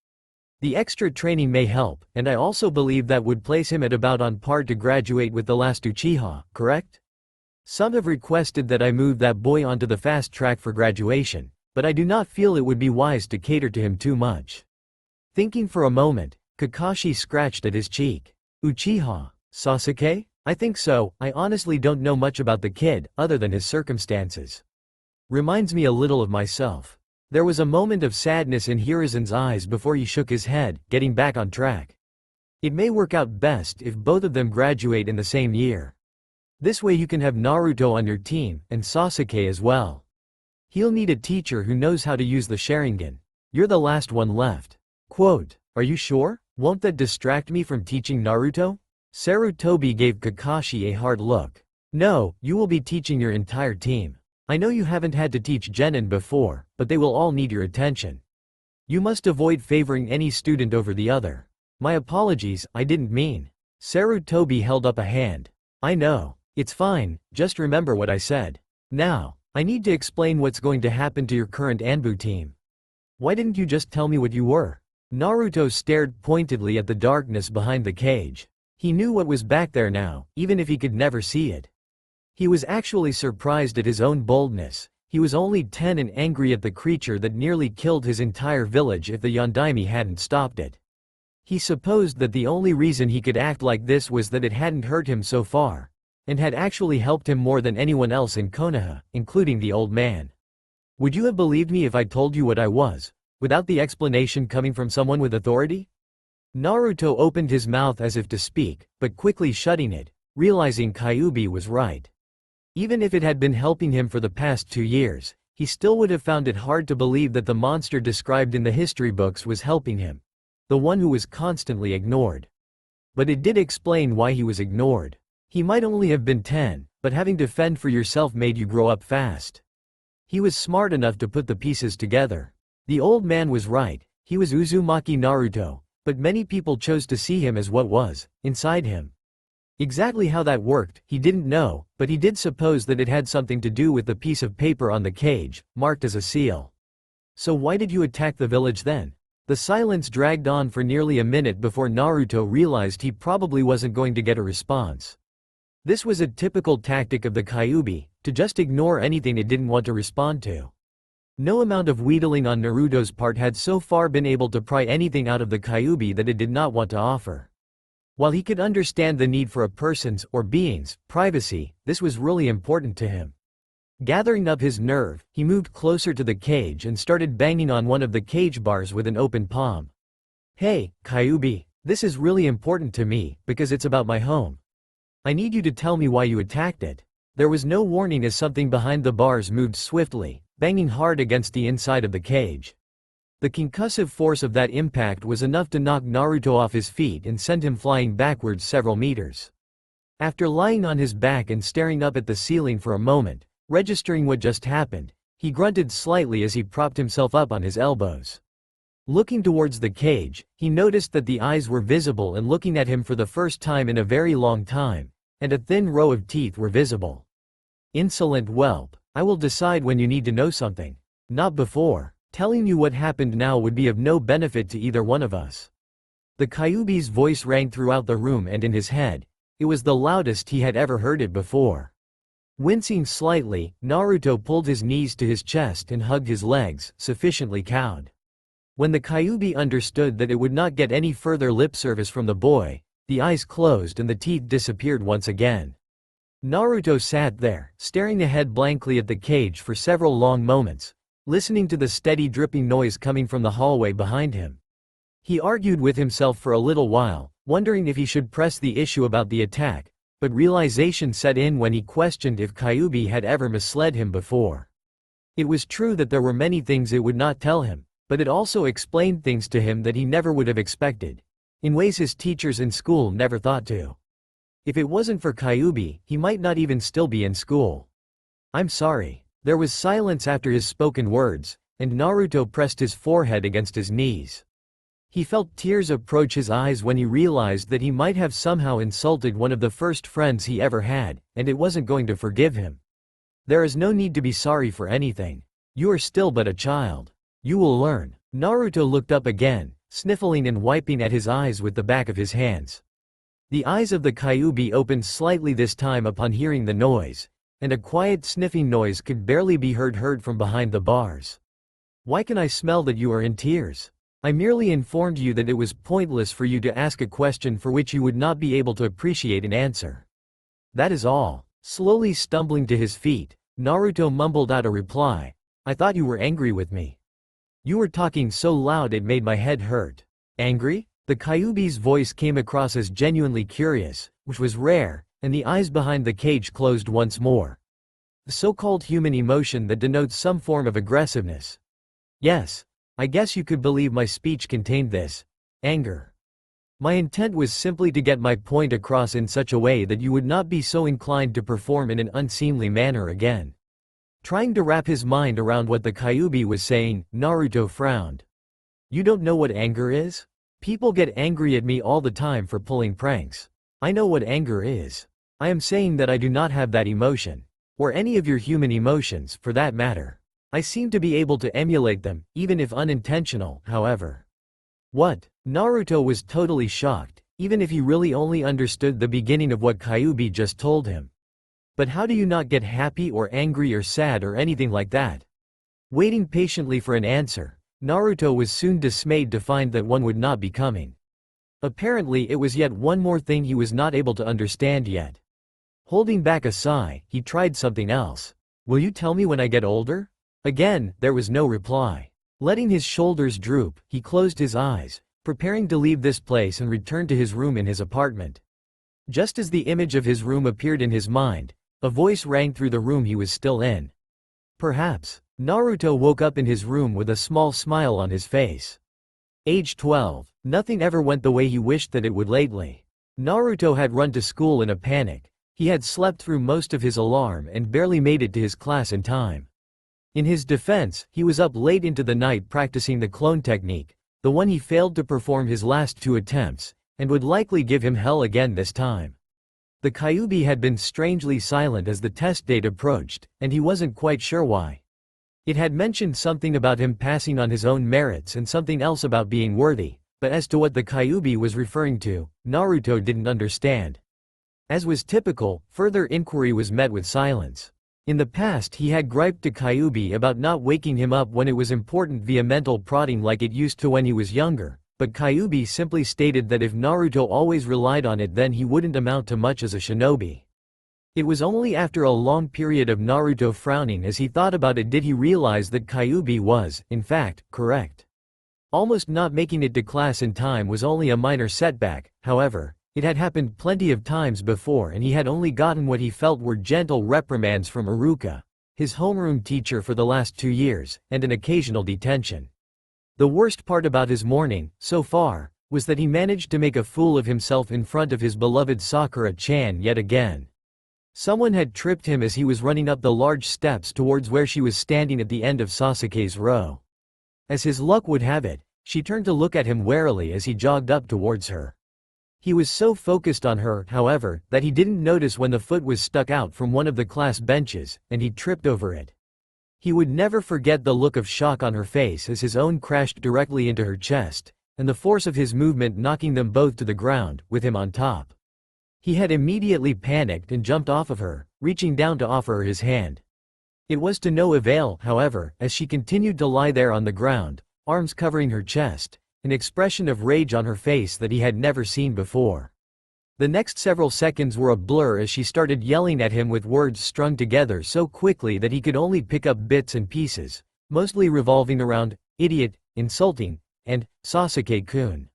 The extra training may help, and I also believe that would place him at about on par to graduate with the last Uchiha, correct? Some have requested that I move that boy onto the fast track for graduation, but I do not feel it would be wise to cater to him too much. Thinking for a moment, Kakashi scratched at his cheek. Uchiha Sasuke? I think so. I honestly don't know much about the kid, other than his circumstances. Reminds me a little of myself. There was a moment of sadness in Hiruzen's eyes before he shook his head, getting back on track. It may work out best if both of them graduate in the same year. This way you can have Naruto on your team, and Sasuke as well. He'll need a teacher who knows how to use the Sharingan. You're the last one left. Quote, are you sure? Won't that distract me from teaching Naruto? Sarutobi gave Kakashi a hard look. No, you will be teaching your entire team. I know you haven't had to teach Genin before, but they will all need your attention. You must avoid favoring any student over the other. My apologies, I didn't mean. Sarutobi held up a hand. I know. It's fine, just remember what I said. Now, I need to explain what's going to happen to your current Anbu team. Why didn't you just tell me what you were? Naruto stared pointedly at the darkness behind the cage. He knew what was back there now, even if he could never see it. He was actually surprised at his own boldness. He was only 10 and angry at the creature that nearly killed his entire village if the Yondaime hadn't stopped it. He supposed that the only reason he could act like this was that it hadn't hurt him so far, and had actually helped him more than anyone else in Konoha, including the old man. Would you have believed me if I told you what I was, without the explanation coming from someone with authority? Naruto opened his mouth as if to speak, but quickly shutting it, realizing Kyuubi was right. Even if it had been helping him for the past 2 years, he still would have found it hard to believe that the monster described in the history books was helping him. The one who was constantly ignored. But it did explain why he was ignored. He might only have been 10, but having to fend for yourself made you grow up fast. He was smart enough to put the pieces together. The old man was right, he was Uzumaki Naruto, but many people chose to see him as what was inside him. Exactly how that worked, he didn't know, but he did suppose that it had something to do with the piece of paper on the cage, marked as a seal. So why did you attack the village then? The silence dragged on for nearly a minute before Naruto realized he probably wasn't going to get a response. This was a typical tactic of the Kyuubi, to just ignore anything it didn't want to respond to. No amount of wheedling on Naruto's part had so far been able to pry anything out of the Kyuubi that it did not want to offer. While he could understand the need for a person's, or being's, privacy, this was really important to him. Gathering up his nerve, he moved closer to the cage and started banging on one of the cage bars with an open palm. Hey, Kyuubi, this is really important to me, because it's about my home. I need you to tell me why you attacked it. There was no warning as something behind the bars moved swiftly, banging hard against the inside of the cage. The concussive force of that impact was enough to knock Naruto off his feet and send him flying backwards several meters. After lying on his back and staring up at the ceiling for a moment, registering what just happened, he grunted slightly as he propped himself up on his elbows. Looking towards the cage, he noticed that the eyes were visible and looking at him for the first time in a very long time, and a thin row of teeth were visible. Insolent whelp, I will decide when you need to know something. Not before. Telling you what happened now would be of no benefit to either one of us. The Kyuubi's voice rang throughout the room and in his head. It was the loudest he had ever heard it before. Wincing slightly, Naruto pulled his knees to his chest and hugged his legs, sufficiently cowed. When the Kyuubi understood that it would not get any further lip service from the boy, the eyes closed and the teeth disappeared once again. Naruto sat there, staring ahead blankly at the cage for several long moments, listening to the steady dripping noise coming from the hallway behind him. He argued with himself for a little while, wondering if he should press the issue about the attack, but realization set in when he questioned if Kyuubi had ever misled him before. It was true that there were many things it would not tell him, but it also explained things to him that he never would have expected, in ways his teachers in school never thought to. If it wasn't for Kyuubi, he might not even still be in school. I'm sorry. There was silence after his spoken words, and Naruto pressed his forehead against his knees. He felt tears approach his eyes when he realized that he might have somehow insulted one of the first friends he ever had, and it wasn't going to forgive him. There is no need to be sorry for anything. You are still but a child. You will learn. Naruto looked up again, sniffling and wiping at his eyes with the back of his hands. The eyes of the Kyuubi opened slightly this time upon hearing the noise, and a quiet sniffing noise could barely be heard from behind the bars. Why can I smell that you are in tears? I merely informed you that it was pointless for you to ask a question for which you would not be able to appreciate an answer. That is all. Slowly stumbling to his feet, Naruto mumbled out a reply. I thought you were angry with me. You were talking so loud it made my head hurt. Angry? The Kyuubi's voice came across as genuinely curious, which was rare, and the eyes behind the cage closed once more. The so-called human emotion that denotes some form of aggressiveness. Yes. I guess you could believe my speech contained this. Anger. My intent was simply to get my point across in such a way that you would not be so inclined to perform in an unseemly manner again. Trying to wrap his mind around what the Kyuubi was saying, Naruto frowned. You don't know what anger is? People get angry at me all the time for pulling pranks. I know what anger is. I am saying that I do not have that emotion. Or any of your human emotions, for that matter. I seem to be able to emulate them, even if unintentional, however. What? Naruto was totally shocked, even if he really only understood the beginning of what Kyuubi just told him. But how do you not get happy or angry or sad or anything like that? Waiting patiently for an answer, Naruto was soon dismayed to find that one would not be coming. Apparently it was yet one more thing he was not able to understand yet. Holding back a sigh, he tried something else. Will you tell me when I get older? Again, there was no reply. Letting his shoulders droop, he closed his eyes, preparing to leave this place and return to his room in his apartment. Just as the image of his room appeared in his mind, a voice rang through the room he was still in. Perhaps. Naruto woke up in his room with a small smile on his face. Age 12. Nothing ever went the way he wished that it would lately. Naruto had run to school in a panic. He had slept through most of his alarm and barely made it to his class in time. In his defense, he was up late into the night practicing the clone technique, the one he failed to perform his last 2 attempts, and would likely give him hell again this time. The Kyuubi had been strangely silent as the test date approached, and he wasn't quite sure why. It had mentioned something about him passing on his own merits and something else about being worthy, but as to what the Kyuubi was referring to, Naruto didn't understand. As was typical, further inquiry was met with silence. In the past he had griped to Kyuubi about not waking him up when it was important via mental prodding like it used to when he was younger, but Kyuubi simply stated that if Naruto always relied on it then he wouldn't amount to much as a shinobi. It was only after a long period of Naruto frowning as he thought about it did he realize that Kyuubi was, in fact, correct. Almost not making it to class in time was only a minor setback, however. It had happened plenty of times before and he had only gotten what he felt were gentle reprimands from Iruka, his homeroom teacher for the last 2 years, and an occasional detention. The worst part about his morning, so far, was that he managed to make a fool of himself in front of his beloved Sakura-chan yet again. Someone had tripped him as he was running up the large steps towards where she was standing at the end of Sasuke's row. As his luck would have it, she turned to look at him warily as he jogged up towards her. He was so focused on her, however, that he didn't notice when the foot was stuck out from one of the class benches, and he tripped over it. He would never forget the look of shock on her face as his own crashed directly into her chest, and the force of his movement knocking them both to the ground, with him on top. He had immediately panicked and jumped off of her, reaching down to offer her his hand. It was to no avail, however, as she continued to lie there on the ground, arms covering her chest, an expression of rage on her face that he had never seen before. The next several seconds were a blur as she started yelling at him with words strung together so quickly that he could only pick up bits and pieces, mostly revolving around, idiot, insulting, and, Sasuke-kun.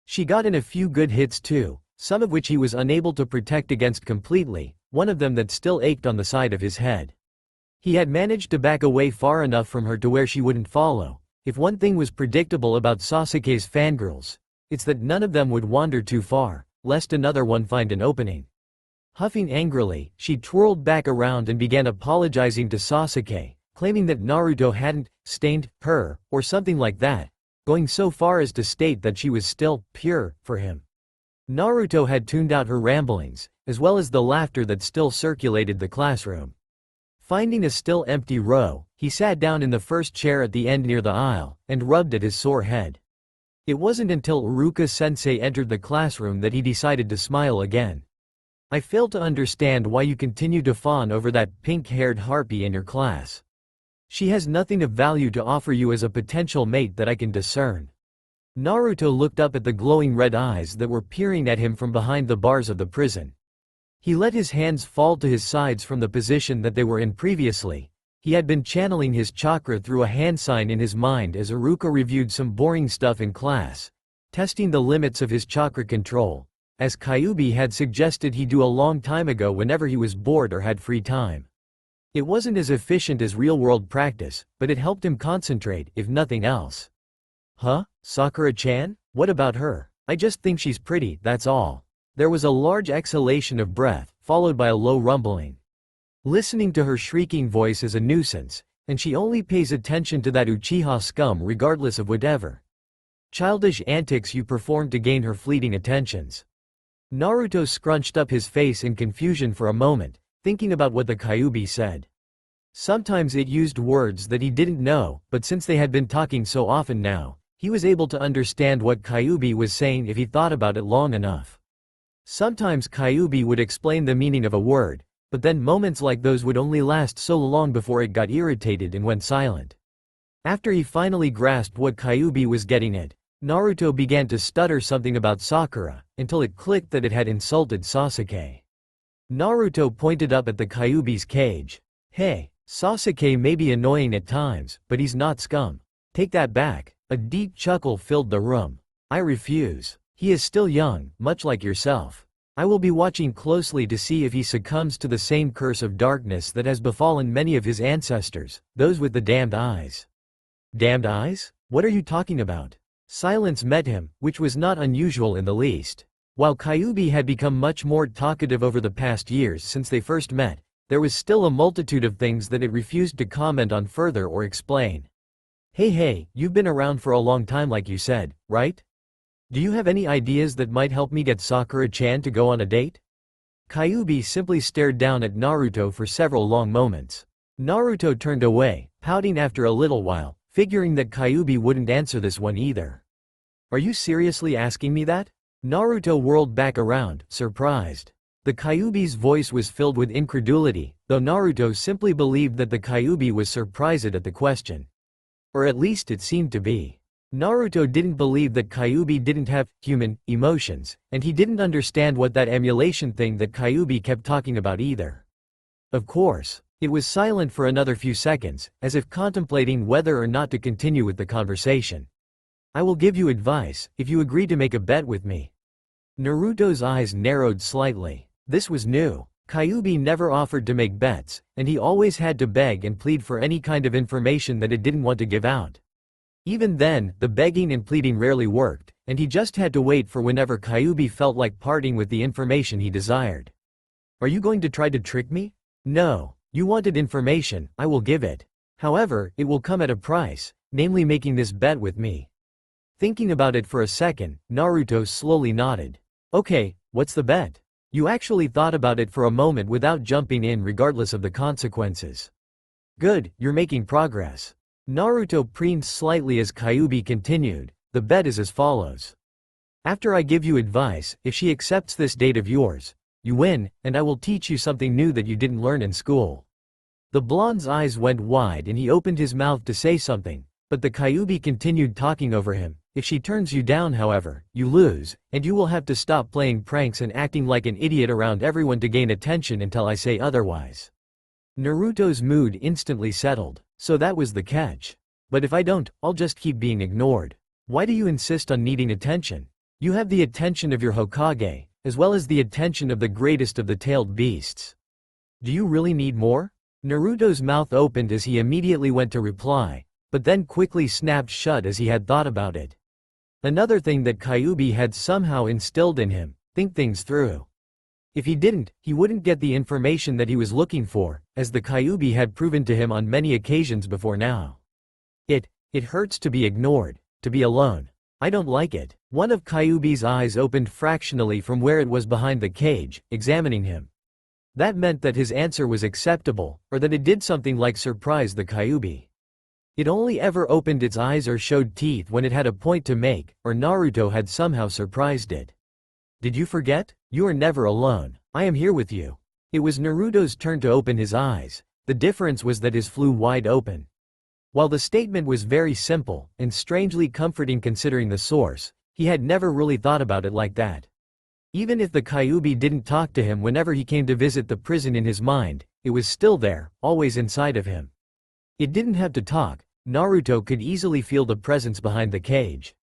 She got in a few good hits too, some of which he was unable to protect against completely, one of them that still ached on the side of his head. He had managed to back away far enough from her to where she wouldn't follow. If one thing was predictable about Sasuke's fangirls, it's that none of them would wander too far, lest another one find an opening. Huffing angrily, she twirled back around and began apologizing to Sasuke, claiming that Naruto hadn't stained her, or something like that, going so far as to state that she was still pure for him. Naruto had tuned out her ramblings, as well as the laughter that still circulated the classroom. Finding a still empty row, he sat down in the first chair at the end near the aisle, and rubbed at his sore head. It wasn't until Iruka-sensei entered the classroom that he decided to smile again. I fail to understand why you continue to fawn over that pink-haired harpy in your class. She has nothing of value to offer you as a potential mate that I can discern. Naruto looked up at the glowing red eyes that were peering at him from behind the bars of the prison. He let his hands fall to his sides from the position that they were in previously. He had been channeling his chakra through a hand sign in his mind as Iruka reviewed some boring stuff in class, testing the limits of his chakra control, as Kyuubi had suggested he do a long time ago whenever he was bored or had free time. It wasn't as efficient as real-world practice, but it helped him concentrate, if nothing else. Huh? Sakura-chan? What about her? I just think she's pretty, that's all. There was a large exhalation of breath, followed by a low rumbling. Listening to her shrieking voice is a nuisance, and she only pays attention to that Uchiha scum regardless of whatever childish antics you perform to gain her fleeting attentions. Naruto scrunched up his face in confusion for a moment, thinking about what the Kyuubi said. Sometimes it used words that he didn't know, but since they had been talking so often now, he was able to understand what Kyuubi was saying if he thought about it long enough. Sometimes Kyuubi would explain the meaning of a word, but then moments like those would only last so long before it got irritated and went silent. After he finally grasped what Kyuubi was getting at, Naruto began to stutter something about Sakura, until it clicked that it had insulted Sasuke. Naruto pointed up at the Kyuubi's cage. Hey, Sasuke may be annoying at times, but he's not scum. Take that back. A deep chuckle filled the room. I refuse. He is still young, much like yourself. I will be watching closely to see if he succumbs to the same curse of darkness that has befallen many of his ancestors, those with the damned eyes. Damned eyes? What are you talking about? Silence met him, which was not unusual in the least. While Kyuubi had become much more talkative over the past years since they first met, there was still a multitude of things that it refused to comment on further or explain. Hey, you've been around for a long time like you said, right? Do you have any ideas that might help me get Sakura-chan to go on a date? Kyuubi simply stared down at Naruto for several long moments. Naruto turned away, pouting after a little while, figuring that Kyuubi wouldn't answer this one either. Are you seriously asking me that? Naruto whirled back around, surprised. The Kyuubi's voice was filled with incredulity, though Naruto simply believed that the Kyuubi was surprised at the question. Or at least it seemed to be. Naruto didn't believe that Kyuubi didn't have human emotions, and he didn't understand what that emulation thing that Kyuubi kept talking about either. Of course, it was silent for another few seconds, as if contemplating whether or not to continue with the conversation. I will give you advice, if you agree to make a bet with me. Naruto's eyes narrowed slightly. This was new. Kyuubi never offered to make bets, and he always had to beg and plead for any kind of information that it didn't want to give out. Even then, the begging and pleading rarely worked, and he just had to wait for whenever Kyuubi felt like parting with the information he desired. Are you going to try to trick me? No. You wanted information, I will give it. However, it will come at a price, namely making this bet with me. Thinking about it for a second, Naruto slowly nodded. Okay, what's the bet? You actually thought about it for a moment without jumping in regardless of the consequences. Good, you're making progress. Naruto preened slightly as Kyuubi continued. The bet is as follows. After I give you advice, if she accepts this date of yours, you win, and I will teach you something new that you didn't learn in school. The blonde's eyes went wide and he opened his mouth to say something, but the Kyuubi continued talking over him. If she turns you down, however, you lose, and you will have to stop playing pranks and acting like an idiot around everyone to gain attention until I say otherwise. Naruto's mood instantly settled. So that was the catch. But if I don't, I'll just keep being ignored. Why do you insist on needing attention? You have the attention of your Hokage, as well as the attention of the greatest of the tailed beasts. Do you really need more? Naruto's mouth opened as he immediately went to reply, but then quickly snapped shut as he had thought about it. Another thing that Kyuubi had somehow instilled in him, think things through. If he didn't, he wouldn't get the information that he was looking for, as the Kyuubi had proven to him on many occasions before now. It hurts to be ignored, to be alone. I don't like it. One of Kyuubi's eyes opened fractionally from where it was behind the cage, examining him. That meant that his answer was acceptable, or that it did something like surprise the Kyuubi. It only ever opened its eyes or showed teeth when it had a point to make, or Naruto had somehow surprised it. Did you forget? You are never alone. I am here with you. It was Naruto's turn to open his eyes. The difference was that his flew wide open. While the statement was very simple, and strangely comforting considering the source, he had never really thought about it like that. Even if the Kyuubi didn't talk to him whenever he came to visit the prison in his mind, it was still there, always inside of him. It didn't have to talk, Naruto could easily feel the presence behind the cage.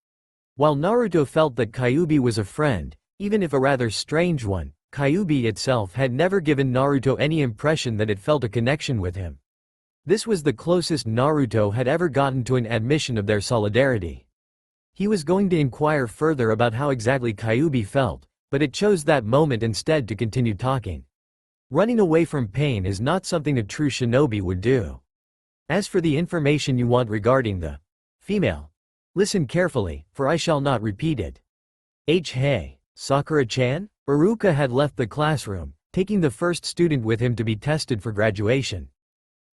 While Naruto felt that Kyuubi was a friend, even if a rather strange one, Kyuubi itself had never given Naruto any impression that it felt a connection with him. This was the closest Naruto had ever gotten to an admission of their solidarity. He was going to inquire further about how exactly Kyuubi felt, but it chose that moment instead to continue talking. Running away from pain is not something a true shinobi would do. As for the information you want regarding the female, listen carefully, for I shall not repeat it. Hey, Sakura-chan? Iruka had left the classroom, taking the first student with him to be tested for graduation.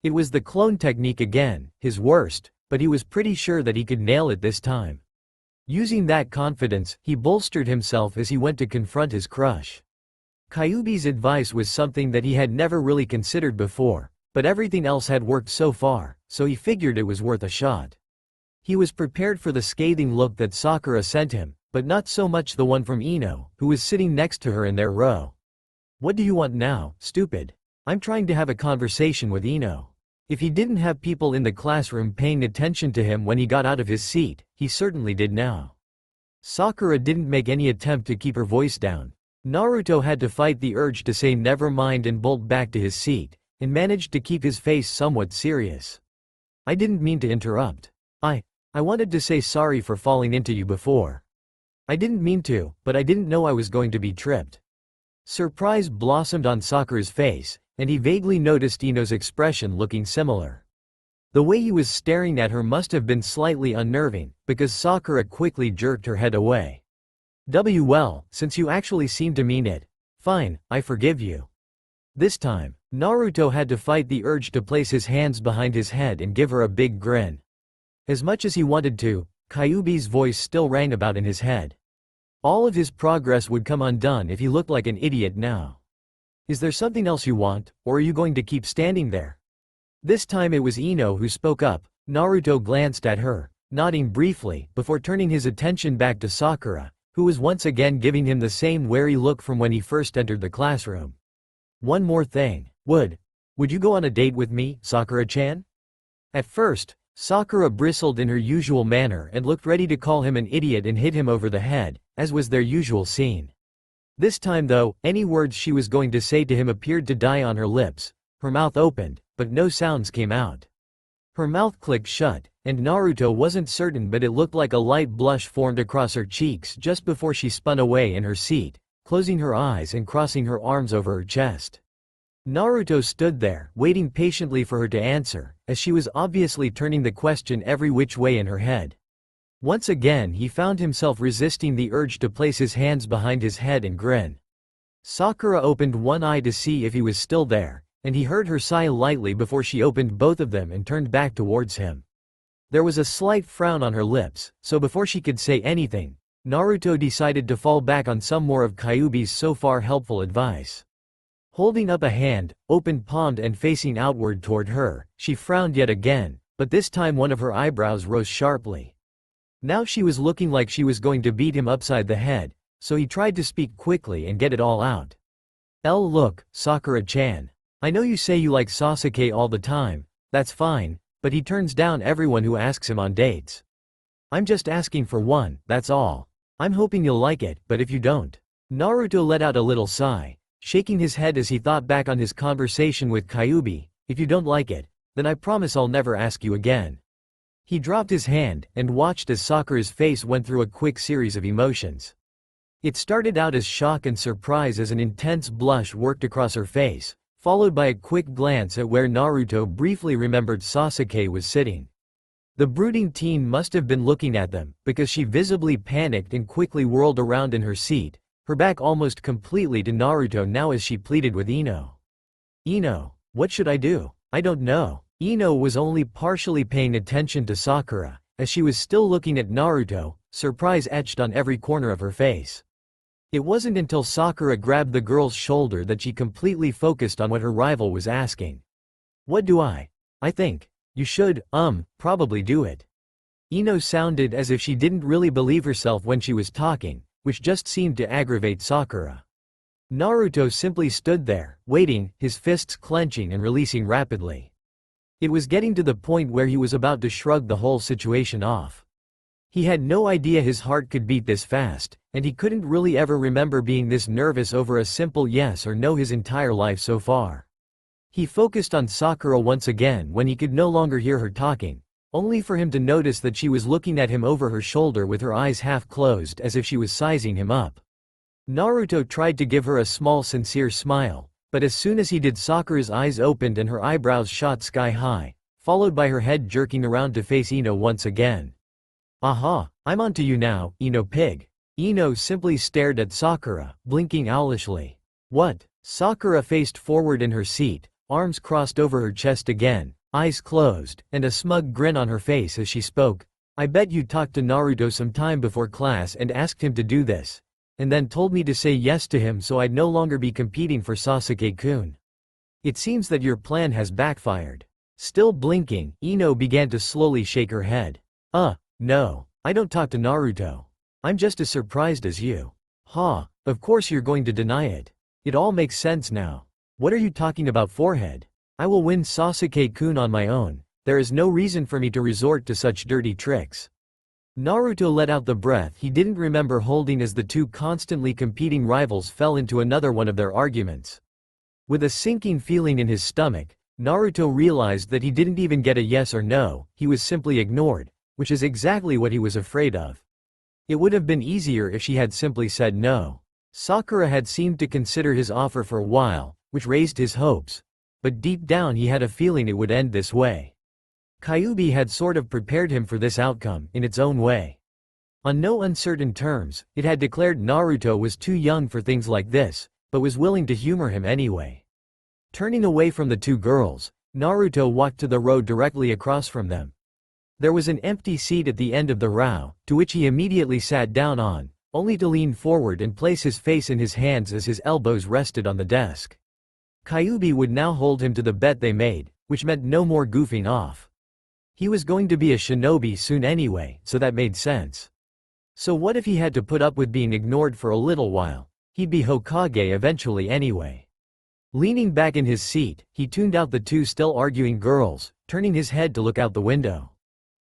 It was the clone technique again, his worst, but he was pretty sure that he could nail it this time. Using that confidence, he bolstered himself as he went to confront his crush. Kyuubi's advice was something that he had never really considered before, but everything else had worked so far, so he figured it was worth a shot. He was prepared for the scathing look that Sakura sent him, but not so much the one from Ino, who was sitting next to her in their row. What do you want now, stupid? I'm trying to have a conversation with Ino. If he didn't have people in the classroom paying attention to him when he got out of his seat, he certainly did now. Sakura didn't make any attempt to keep her voice down. Naruto had to fight the urge to say never mind and bolt back to his seat, and managed to keep his face somewhat serious. I didn't mean to interrupt. I wanted to say sorry for falling into you before. I didn't mean to, but I didn't know I was going to be tripped. Surprise blossomed on Sakura's face, and he vaguely noticed Ino's expression looking similar. The way he was staring at her must have been slightly unnerving, because Sakura quickly jerked her head away. Well, since you actually seem to mean it, fine, I forgive you. This time, Naruto had to fight the urge to place his hands behind his head and give her a big grin. As much as he wanted to, Kyuubi's voice still rang about in his head. All of his progress would come undone if he looked like an idiot now. Is there something else you want, or are you going to keep standing there? This time it was Ino who spoke up. Naruto glanced at her, nodding briefly, before turning his attention back to Sakura, who was once again giving him the same wary look from when he first entered the classroom. One more thing. Would you go on a date with me, Sakura-chan? At first, Sakura bristled in her usual manner and looked ready to call him an idiot and hit him over the head, as was their usual scene. This time though, any words she was going to say to him appeared to die on her lips. Her mouth opened, but no sounds came out. Her mouth clicked shut, and Naruto wasn't certain, but it looked like a light blush formed across her cheeks just before she spun away in her seat, closing her eyes and crossing her arms over her chest. Naruto stood there, waiting patiently for her to answer, as she was obviously turning the question every which way in her head. Once again he found himself resisting the urge to place his hands behind his head and grin. Sakura opened one eye to see if he was still there, and he heard her sigh lightly before she opened both of them and turned back towards him. There was a slight frown on her lips, so before she could say anything, Naruto decided to fall back on some more of Kyuubi's so far helpful advice. Holding up a hand, open-palmed and facing outward toward her, she frowned yet again, but this time one of her eyebrows rose sharply. Now she was looking like she was going to beat him upside the head, so he tried to speak quickly and get it all out. Look, Sakura-chan. I know you say you like Sasuke all the time, that's fine, but he turns down everyone who asks him on dates. I'm just asking for one, that's all. I'm hoping you'll like it, but if you don't. Naruto let out a little sigh, shaking his head as he thought back on his conversation with Kyuubi. If you don't like it, then I promise I'll never ask you again. He dropped his hand and watched as Sakura's face went through a quick series of emotions. It started out as shock and surprise as an intense blush worked across her face, followed by a quick glance at where Naruto briefly remembered Sasuke was sitting. The brooding teen must have been looking at them, because she visibly panicked and quickly whirled around in her seat, her back almost completely to Naruto now as she pleaded with Ino. Ino, what should I do? I don't know. Ino was only partially paying attention to Sakura, as she was still looking at Naruto, surprise etched on every corner of her face. It wasn't until Sakura grabbed the girl's shoulder that she completely focused on what her rival was asking. What do I think. You should, probably do it. Ino sounded as if she didn't really believe herself when she was talking, which just seemed to aggravate Sakura. Naruto simply stood there, waiting, his fists clenching and releasing rapidly. It was getting to the point where he was about to shrug the whole situation off. He had no idea his heart could beat this fast, and he couldn't really ever remember being this nervous over a simple yes or no his entire life so far. He focused on Sakura once again when he could no longer hear her talking, only for him to notice that she was looking at him over her shoulder with her eyes half closed as if she was sizing him up. Naruto tried to give her a small sincere smile, but as soon as he did, Sakura's eyes opened and her eyebrows shot sky high, followed by her head jerking around to face Ino once again. "Aha, I'm onto you now, Ino pig." Ino simply stared at Sakura, blinking owlishly. "What?" Sakura faced forward in her seat, arms crossed over her chest again, eyes closed, and a smug grin on her face as she spoke. "I bet you talked to Naruto some time before class and asked him to do this, and then told me to say yes to him so I'd no longer be competing for Sasuke-kun. It seems that your plan has backfired." Still blinking, Ino began to slowly shake her head. No, I don't talk to Naruto. I'm just as surprised as you." "Ha, of course you're going to deny it. It all makes sense now. What are you talking about, forehead? I will win Sasuke-kun on my own. There is no reason for me to resort to such dirty tricks." Naruto let out the breath he didn't remember holding as the two constantly competing rivals fell into another one of their arguments. With a sinking feeling in his stomach, Naruto realized that he didn't even get a yes or no, he was simply ignored, which is exactly what he was afraid of. It would have been easier if she had simply said no. Sakura had seemed to consider his offer for a while, which raised his hopes, but deep down he had a feeling it would end this way. Kyuubi had sort of prepared him for this outcome in its own way. On no uncertain terms, it had declared Naruto was too young for things like this, but was willing to humor him anyway. Turning away from the two girls, Naruto walked to the road directly across from them. There was an empty seat at the end of the row, to which he immediately sat down on, only to lean forward and place his face in his hands as his elbows rested on the desk. Kyuubi would now hold him to the bet they made, which meant no more goofing off. He was going to be a shinobi soon anyway, so that made sense. So what if he had to put up with being ignored for a little while? He'd be Hokage eventually anyway. Leaning back in his seat, he tuned out the two still arguing girls, turning his head to look out the window.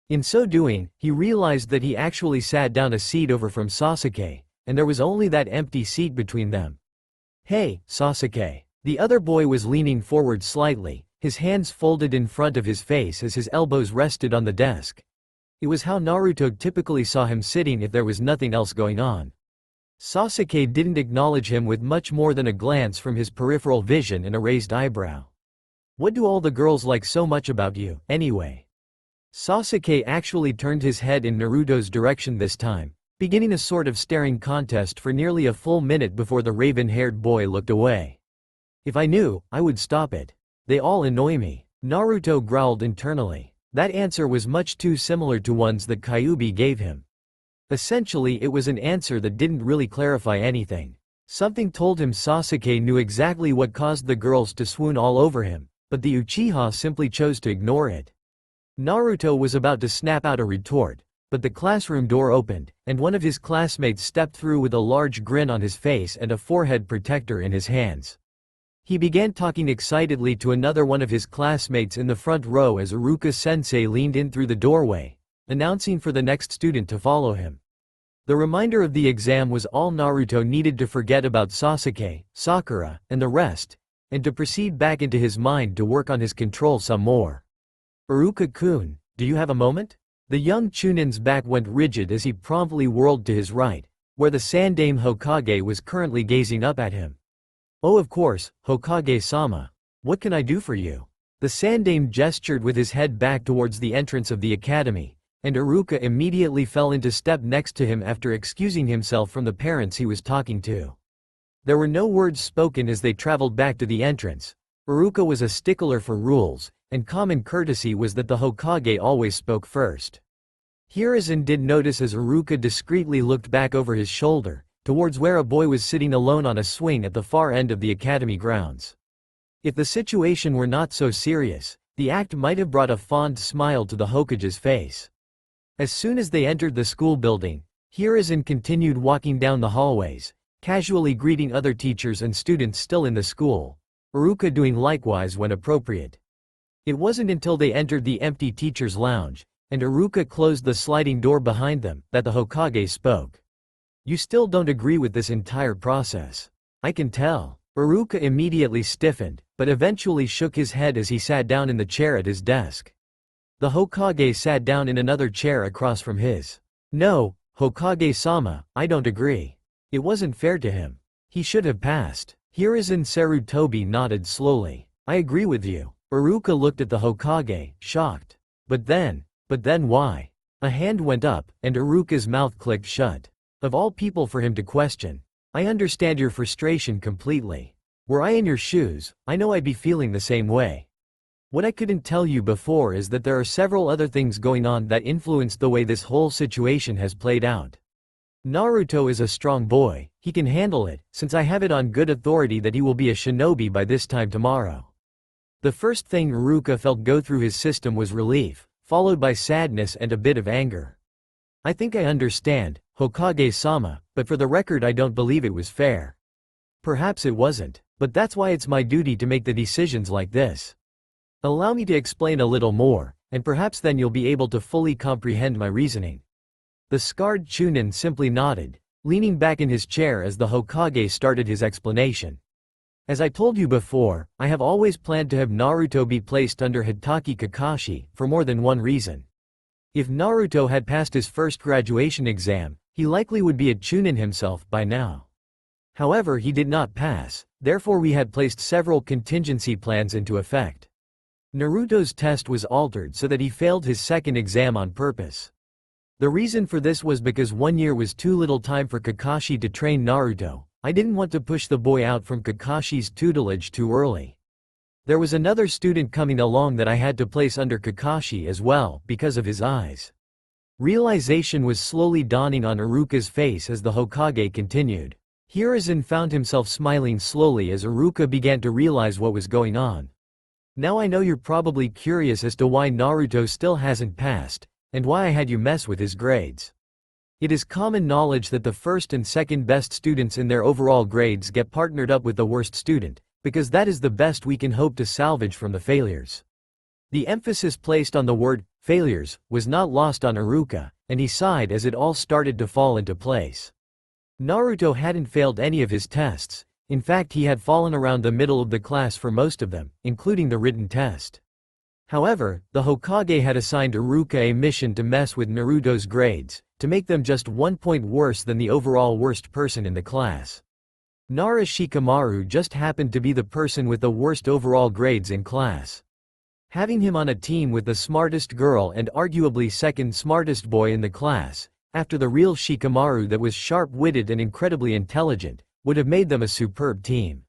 In so doing, he realized that he actually sat down a seat over from Sasuke, and there was only that empty seat between them. "Hey, Sasuke." The other boy was leaning forward slightly, his hands folded in front of his face as his elbows rested on the desk. It was how Naruto typically saw him sitting if there was nothing else going on. Sasuke didn't acknowledge him with much more than a glance from his peripheral vision and a raised eyebrow. "What do all the girls like so much about you, anyway?" Sasuke actually turned his head in Naruto's direction this time, beginning a sort of staring contest for nearly a full minute before the raven-haired boy looked away. "If I knew, I would stop it. They all annoy me," Naruto growled internally. That answer was much too similar to ones that Kyuubi gave him. Essentially it was an answer that didn't really clarify anything. Something told him Sasuke knew exactly what caused the girls to swoon all over him, but the Uchiha simply chose to ignore it. Naruto was about to snap out a retort, but the classroom door opened, and one of his classmates stepped through with a large grin on his face and a forehead protector in his hands. He began talking excitedly to another one of his classmates in the front row as Iruka-sensei leaned in through the doorway, announcing for the next student to follow him. The reminder of the exam was all Naruto needed to forget about Sasuke, Sakura, and the rest, and to proceed back into his mind to work on his control some more. "Iruka-kun, do you have a moment?" The young Chunin's back went rigid as he promptly whirled to his right, where the Sandaime Hokage was currently gazing up at him. "Oh, of course, Hokage-sama. What can I do for you?" The Sandaime gestured with his head back towards the entrance of the academy, and Iruka immediately fell into step next to him after excusing himself from the parents he was talking to. There were no words spoken as they traveled back to the entrance. Iruka was a stickler for rules, and common courtesy was that the Hokage always spoke first. Hiruzen did notice as Iruka discreetly looked back over his shoulder, towards where a boy was sitting alone on a swing at the far end of the academy grounds. If the situation were not so serious, the act might have brought a fond smile to the Hokage's face. As soon as they entered the school building, Hiruzen continued walking down the hallways, casually greeting other teachers and students still in the school, Iruka doing likewise when appropriate. It wasn't until they entered the empty teacher's lounge, and Iruka closed the sliding door behind them, that the Hokage spoke. "You still don't agree with this entire process. I can tell." Iruka immediately stiffened, but eventually shook his head as he sat down in the chair at his desk. The Hokage sat down in another chair across from his. "No, Hokage-sama, I don't agree. It wasn't fair to him. He should have passed." Hiruzen Sarutobi nodded slowly. "I agree with you." Iruka looked at the Hokage, shocked. But then why?" A hand went up, and Iruka's mouth clicked shut. Of all people for him to question. "I understand your frustration completely. Were I in your shoes, I know I'd be feeling the same way. What I couldn't tell you before is that there are several other things going on that influenced the way this whole situation has played out. Naruto is a strong boy, he can handle it, since I have it on good authority that he will be a shinobi by this time tomorrow." The first thing Iruka felt go through his system was relief, followed by sadness and a bit of anger. "I think I understand, Hokage-sama, but for the record I don't believe it was fair." "Perhaps it wasn't, but that's why it's my duty to make the decisions like this. Allow me to explain a little more, and perhaps then you'll be able to fully comprehend my reasoning." The scarred Chunin simply nodded, leaning back in his chair as the Hokage started his explanation. "As I told you before, I have always planned to have Naruto be placed under Hitaki Kakashi, for more than one reason. If Naruto had passed his first graduation exam, he likely would be a Chunin himself by now. However, he did not pass, therefore we had placed several contingency plans into effect. Naruto's test was altered so that he failed his second exam on purpose. The reason for this was because 1 year was too little time for Kakashi to train Naruto. I didn't want to push the boy out from Kakashi's tutelage too early. There was another student coming along that I had to place under Kakashi as well, because of his eyes." Realization was slowly dawning on Iruka's face as the Hokage continued. Hiruzen found himself smiling slowly as Iruka began to realize what was going on. "Now I know you're probably curious as to why Naruto still hasn't passed, and why I had you mess with his grades. It is common knowledge that the first and second best students in their overall grades get partnered up with the worst student, because that is the best we can hope to salvage from the failures." The emphasis placed on the word, failures, was not lost on Iruka, and he sighed as it all started to fall into place. Naruto hadn't failed any of his tests. In fact, he had fallen around the middle of the class for most of them, including the written test. However, the Hokage had assigned Iruka a mission to mess with Naruto's grades, to make them just 1 point worse than the overall worst person in the class. Nara Shikamaru just happened to be the person with the worst overall grades in class. Having him on a team with the smartest girl and arguably second smartest boy in the class, after the real Shikamaru that was sharp-witted and incredibly intelligent, would have made them a superb team.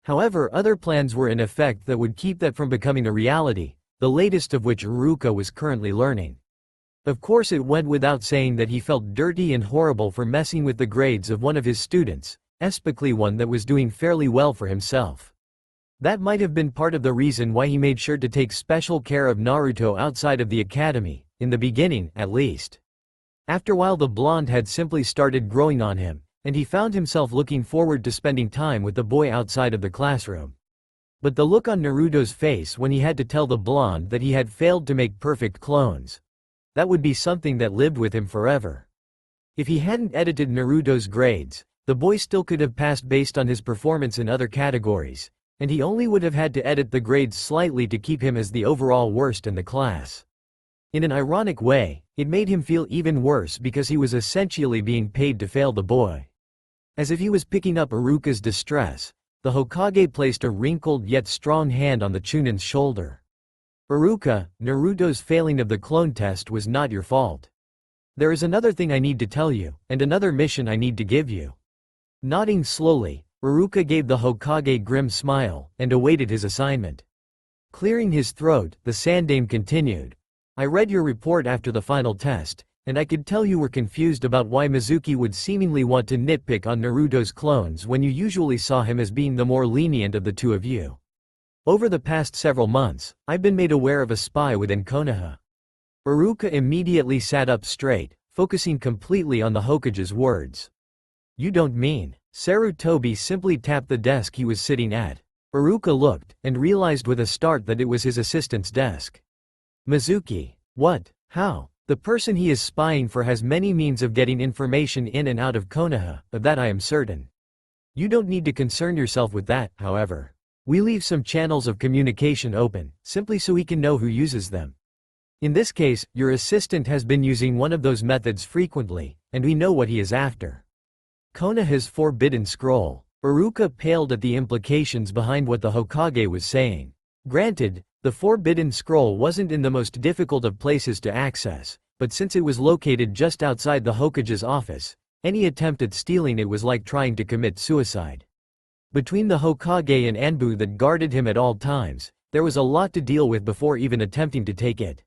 However, other plans were in effect that would keep that from becoming a reality, the latest of which Iruka was currently learning. Of course, it went without saying that he felt dirty and horrible for messing with the grades of one of his students, especially one that was doing fairly well for himself. That might have been part of the reason why he made sure to take special care of Naruto outside of the academy, in the beginning, at least. After a while the blonde had simply started growing on him, and he found himself looking forward to spending time with the boy outside of the classroom. But the look on Naruto's face when he had to tell the blonde that he had failed to make perfect clones, that would be something that lived with him forever. If he hadn't edited Naruto's grades, the boy still could have passed based on his performance in other categories, and he only would have had to edit the grades slightly to keep him as the overall worst in the class. In an ironic way, it made him feel even worse because he was essentially being paid to fail the boy. As if he was picking up Iruka's distress, the Hokage placed a wrinkled yet strong hand on the Chunin's shoulder. "Iruka, Naruto's failing of the clone test was not your fault. There is another thing I need to tell you, and another mission I need to give you." Nodding slowly, Iruka gave the Hokage a grim smile, and awaited his assignment. Clearing his throat, the Sandaime continued. "I read your report after the final test, and I could tell you were confused about why Mizuki would seemingly want to nitpick on Naruto's clones when you usually saw him as being the more lenient of the two of you. Over the past several months, I've been made aware of a spy within Konoha." Iruka immediately sat up straight, focusing completely on the Hokage's words. "You don't mean?" Sarutobi simply tapped the desk he was sitting at. Iruka looked, and realized with a start that it was his assistant's desk. "Mizuki. What? How? The person he is spying for has many means of getting information in and out of Konoha, of that I am certain. You don't need to concern yourself with that, however. We leave some channels of communication open, simply so he can know who uses them. In this case, your assistant has been using one of those methods frequently, and we know what he is after. Konoha's forbidden scroll." Iruka paled at the implications behind what the Hokage was saying. Granted, the forbidden scroll wasn't in the most difficult of places to access, but since it was located just outside the Hokage's office, any attempt at stealing it was like trying to commit suicide. Between the Hokage and Anbu that guarded him at all times, there was a lot to deal with before even attempting to take it.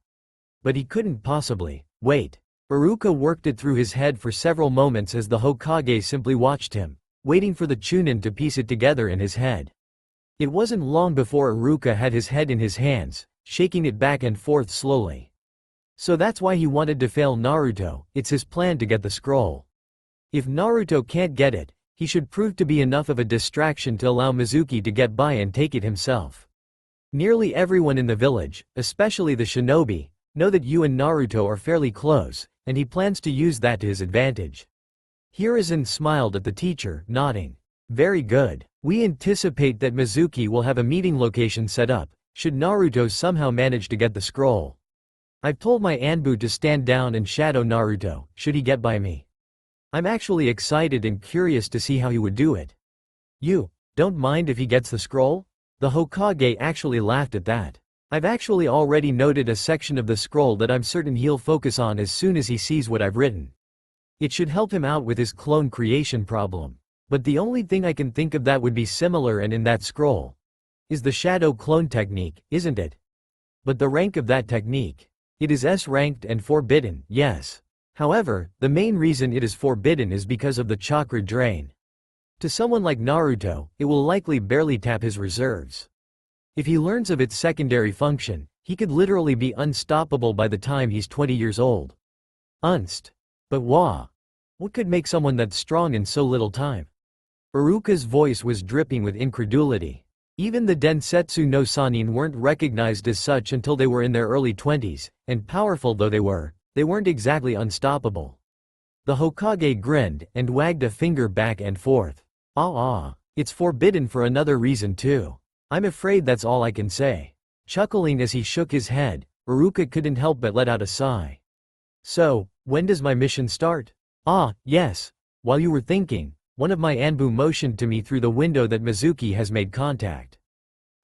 But he couldn't possibly wait. Iruka worked it through his head for several moments as the Hokage simply watched him, waiting for the Chunin to piece it together in his head. It wasn't long before Iruka had his head in his hands, shaking it back and forth slowly. So that's why he wanted to fail Naruto. It's his plan to get the scroll. If Naruto can't get it, he should prove to be enough of a distraction to allow Mizuki to get by and take it himself. Nearly everyone in the village, especially the shinobi, know that you and Naruto are fairly close, and he plans to use that to his advantage. Hiruzen smiled at the teacher, nodding. "Very good. We anticipate that Mizuki will have a meeting location set up, should Naruto somehow manage to get the scroll. I've told my Anbu to stand down and shadow Naruto, should he get by me. I'm actually excited and curious to see how he would do it." "You don't mind if he gets the scroll?" The Hokage actually laughed at that. "I've actually already noted a section of the scroll that I'm certain he'll focus on as soon as he sees what I've written. It should help him out with his clone creation problem. But the only thing I can think of that would be similar and in that scroll is the shadow clone technique, isn't it? But the rank of that technique? It is S-ranked and forbidden, yes. However, the main reason it is forbidden is because of the chakra drain. To someone like Naruto, it will likely barely tap his reserves. If he learns of its secondary function, he could literally be unstoppable by the time he's 20 years old. But what could make someone that strong in so little time?" Iruka's voice was dripping with incredulity. Even the Densetsu no Sannin weren't recognized as such until they were in their early 20s, and powerful though they weren't exactly unstoppable. The Hokage grinned, and wagged a finger back and forth. It's forbidden for another reason too. I'm afraid that's all I can say." Chuckling as he shook his head, Iruka couldn't help but let out a sigh. "So, when does my mission start?" Yes. While you were thinking, one of my Anbu motioned to me through the window that Mizuki has made contact.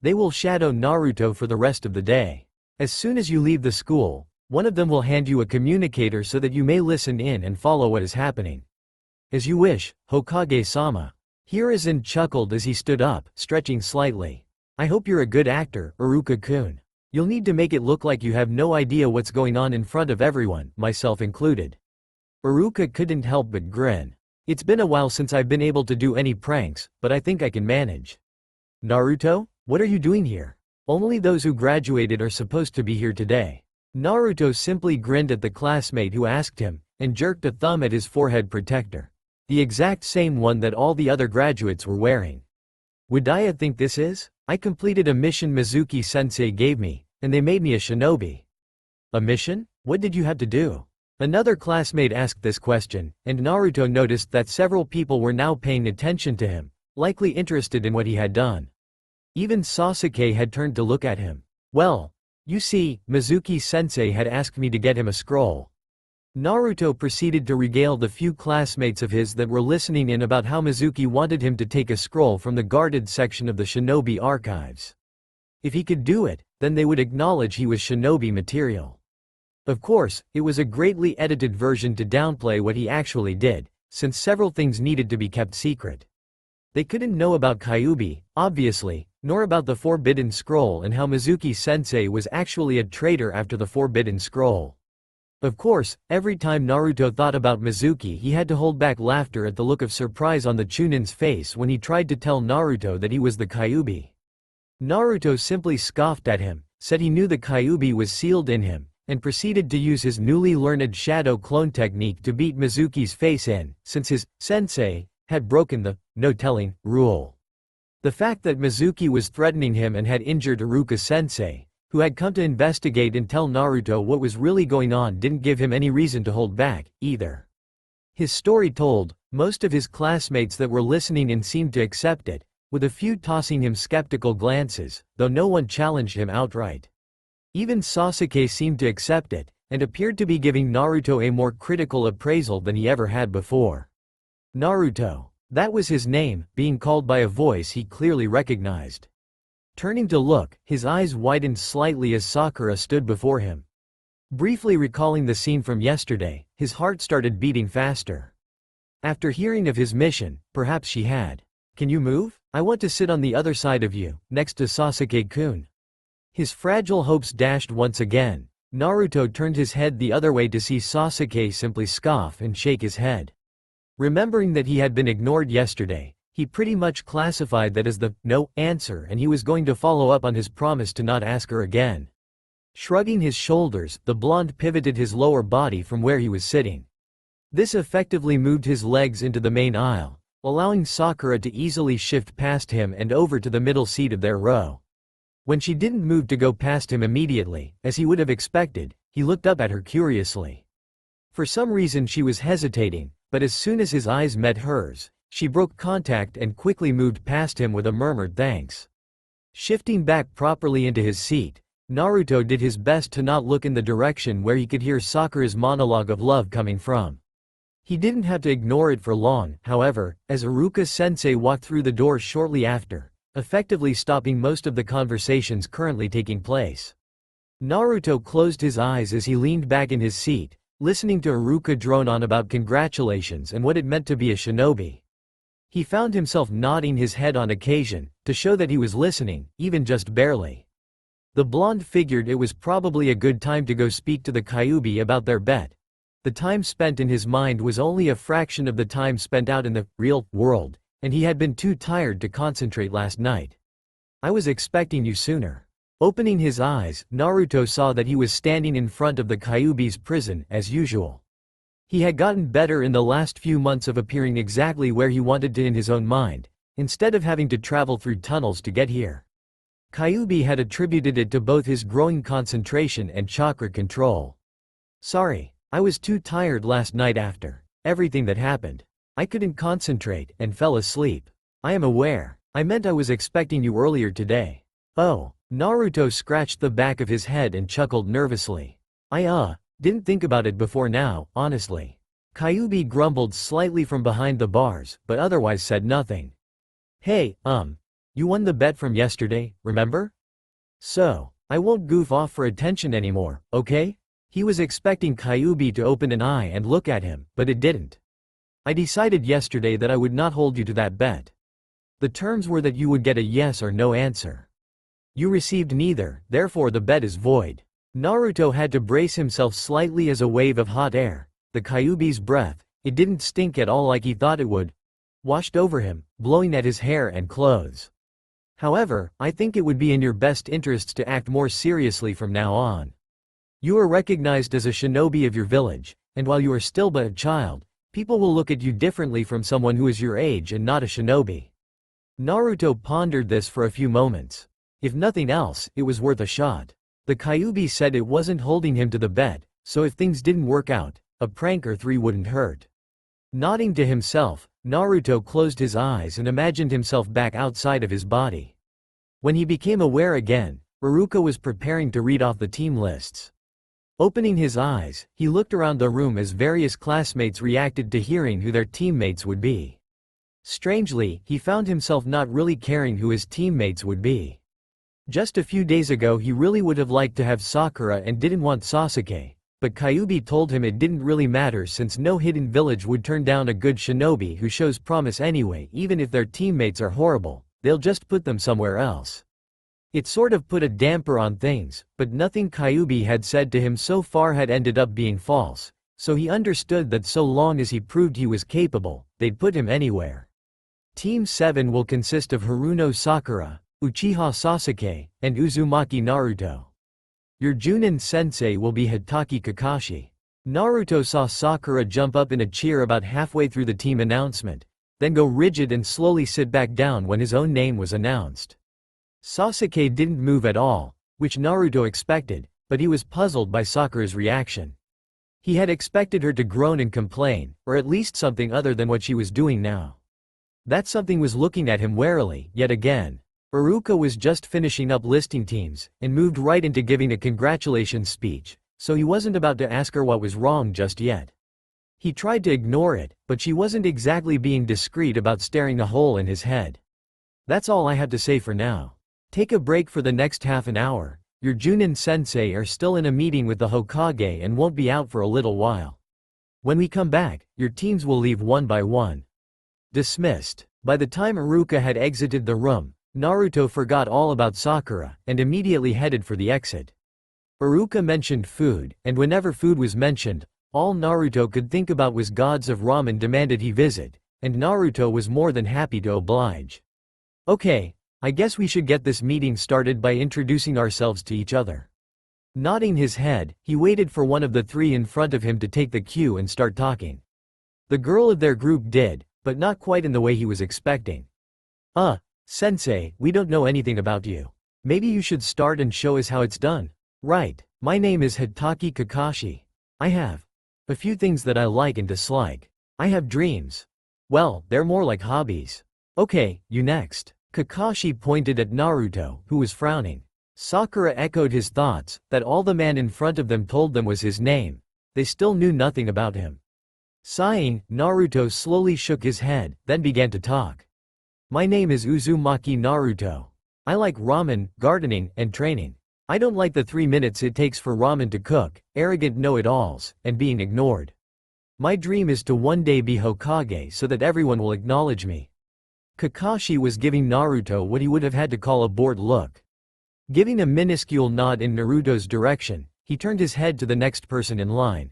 They will shadow Naruto for the rest of the day. As soon as you leave the school, one of them will hand you a communicator so that you may listen in and follow what is happening. As you wish, Hokage-sama." Hiruzen chuckled as he stood up, stretching slightly. "I hope you're a good actor, Iruka-kun. You'll need to make it look like you have no idea what's going on in front of everyone, myself included." Iruka couldn't help but grin. "It's been a while since I've been able to do any pranks, but I think I can manage." "Naruto, what are you doing here? Only those who graduated are supposed to be here today." Naruto simply grinned at the classmate who asked him, and jerked a thumb at his forehead protector. The exact same one that all the other graduates were wearing. "Would I think this is? I completed a mission Mizuki-sensei gave me, and they made me a shinobi." "A mission? What did you have to do?" Another classmate asked this question, and Naruto noticed that several people were now paying attention to him, likely interested in what he had done. Even Sasuke had turned to look at him. "Well, you see, Mizuki-sensei had asked me to get him a scroll." Naruto proceeded to regale the few classmates of his that were listening in about how Mizuki wanted him to take a scroll from the guarded section of the shinobi archives. If he could do it, then they would acknowledge he was shinobi material. Of course, it was a greatly edited version to downplay what he actually did, since several things needed to be kept secret. They couldn't know about Kyuubi, obviously, nor about the Forbidden Scroll and how Mizuki-sensei was actually a traitor after the Forbidden Scroll. Of course, every time Naruto thought about Mizuki he had to hold back laughter at the look of surprise on the Chunin's face when he tried to tell Naruto that he was the Kyuubi. Naruto simply scoffed at him, said he knew the Kyuubi was sealed in him, and proceeded to use his newly learned shadow clone technique to beat Mizuki's face in, since his sensei had broken the no-telling rule. The fact that Mizuki was threatening him and had injured Iruka-sensei, who had come to investigate and tell Naruto what was really going on, didn't give him any reason to hold back, either. His story told, most of his classmates that were listening in seemed to accept it, with a few tossing him skeptical glances, though no one challenged him outright. Even Sasuke seemed to accept it, and appeared to be giving Naruto a more critical appraisal than he ever had before. Naruto. That was his name, being called by a voice he clearly recognized. Turning to look, his eyes widened slightly as Sakura stood before him. Briefly recalling the scene from yesterday, his heart started beating faster. After hearing of his mission, perhaps she had. "Can you move? I want to sit on the other side of you, next to Sasuke-kun." His fragile hopes dashed once again. Naruto turned his head the other way to see Sasuke simply scoff and shake his head. Remembering that he had been ignored yesterday, he pretty much classified that as the no answer, and he was going to follow up on his promise to not ask her again. Shrugging his shoulders, the blonde pivoted his lower body from where he was sitting. This effectively moved his legs into the main aisle, allowing Sakura to easily shift past him and over to the middle seat of their row. When she didn't move to go past him immediately, as he would have expected, he looked up at her curiously. For some reason she was hesitating, but as soon as his eyes met hers, she broke contact and quickly moved past him with a murmured thanks. Shifting back properly into his seat, Naruto did his best to not look in the direction where he could hear Sakura's monologue of love coming from. He didn't have to ignore it for long, however, as Iruka-sensei walked through the door shortly after, effectively stopping most of the conversations currently taking place. Naruto closed his eyes as he leaned back in his seat, listening to Iruka drone on about congratulations and what it meant to be a shinobi. He found himself nodding his head on occasion, to show that he was listening, even just barely. The blonde figured it was probably a good time to go speak to the Kyuubi about their bet. The time spent in his mind was only a fraction of the time spent out in the real world, and he had been too tired to concentrate last night. "I was expecting you sooner." Opening his eyes, Naruto saw that he was standing in front of the Kyuubi's prison, as usual. He had gotten better in the last few months of appearing exactly where he wanted to in his own mind, instead of having to travel through tunnels to get here. Kyuubi had attributed it to both his growing concentration and chakra control. "Sorry. I was too tired last night after everything that happened. I couldn't concentrate, and fell asleep." "I am aware. I meant I was expecting you earlier today." "Oh." Naruto scratched the back of his head and chuckled nervously. "I didn't think about it before now, honestly." Kyuubi grumbled slightly from behind the bars, but otherwise said nothing. "Hey, you won the bet from yesterday, remember? So, I won't goof off for attention anymore, okay?" He was expecting Kyuubi to open an eye and look at him, but it didn't. "I decided yesterday that I would not hold you to that bet. The terms were that you would get a yes or no answer. You received neither, therefore the bet is void." Naruto had to brace himself slightly as a wave of hot air, the Kyuubi's breath, it didn't stink at all like he thought it would, washed over him, blowing at his hair and clothes. "However, I think it would be in your best interests to act more seriously from now on. You are recognized as a shinobi of your village, and while you are still but a child, people will look at you differently from someone who is your age and not a shinobi." Naruto pondered this for a few moments. If nothing else, it was worth a shot. The Kyuubi said it wasn't holding him to the bet, so if things didn't work out, a prank or three wouldn't hurt. Nodding to himself, Naruto closed his eyes and imagined himself back outside of his body. When he became aware again, Iruka was preparing to read off the team lists. Opening his eyes, he looked around the room as various classmates reacted to hearing who their teammates would be. Strangely, he found himself not really caring who his teammates would be. Just a few days ago he really would have liked to have Sakura and didn't want Sasuke, but Kyuubi told him it didn't really matter since no hidden village would turn down a good shinobi who shows promise anyway. Even if their teammates are horrible, they'll just put them somewhere else. It sort of put a damper on things, but nothing Kyuubi had said to him so far had ended up being false, so he understood that so long as he proved he was capable, they'd put him anywhere. Team 7 will consist of Haruno Sakura, Uchiha Sasuke, and Uzumaki Naruto. Your Junin sensei will be Hitaki Kakashi. Naruto saw Sakura jump up in a cheer about halfway through the team announcement, then go rigid and slowly sit back down when his own name was announced. Sasuke didn't move at all, which Naruto expected, but he was puzzled by Sakura's reaction. He had expected her to groan and complain, or at least something other than what she was doing now. That something was looking at him warily, yet again. Iruka was just finishing up listing teams, and moved right into giving a congratulations speech, so he wasn't about to ask her what was wrong just yet. He tried to ignore it, but she wasn't exactly being discreet about staring a hole in his head. That's all I have to say for now. Take a break for the next half an hour. Your Junin sensei are still in a meeting with the Hokage and won't be out for a little while. When we come back, your teams will leave one by one. Dismissed. By the time Iruka had exited the room, Naruto forgot all about Sakura, and immediately headed for the exit. Iruka mentioned food, and whenever food was mentioned, all Naruto could think about was gods of ramen demanded he visit, and Naruto was more than happy to oblige. Okay, I guess we should get this meeting started by introducing ourselves to each other. Nodding his head, he waited for one of the three in front of him to take the cue and start talking. The girl of their group did, but not quite in the way he was expecting. Sensei, we don't know anything about you. Maybe you should start and show us how it's done. Right, my name is Hitaki Kakashi. I have a few things that I like and dislike. I have dreams. Well, they're more like hobbies. Okay, you next. Kakashi pointed at Naruto, who was frowning. Sakura echoed his thoughts, that all the man in front of them told them was his name. They still knew nothing about him. Sighing, Naruto slowly shook his head, then began to talk. My name is Uzumaki Naruto. I like ramen, gardening, and training. I don't like the 3 minutes it takes for ramen to cook, arrogant know-it-alls, and being ignored. My dream is to one day be Hokage so that everyone will acknowledge me. Kakashi was giving Naruto what he would have had to call a bored look. Giving a minuscule nod in Naruto's direction, he turned his head to the next person in line.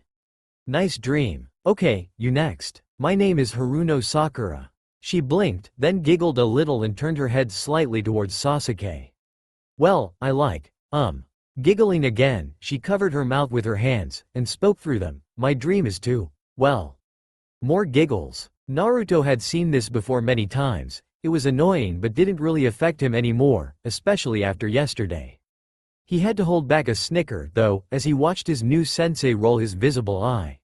Nice dream. Okay, you next. My name is Haruno Sakura. She blinked, then giggled a little and turned her head slightly towards Sasuke. Well, I like, Giggling again, she covered her mouth with her hands, and spoke through them. My dream is to, well. More giggles. Naruto had seen this before many times. It was annoying but didn't really affect him anymore, especially after yesterday. He had to hold back a snicker, though, as he watched his new sensei roll his visible eye.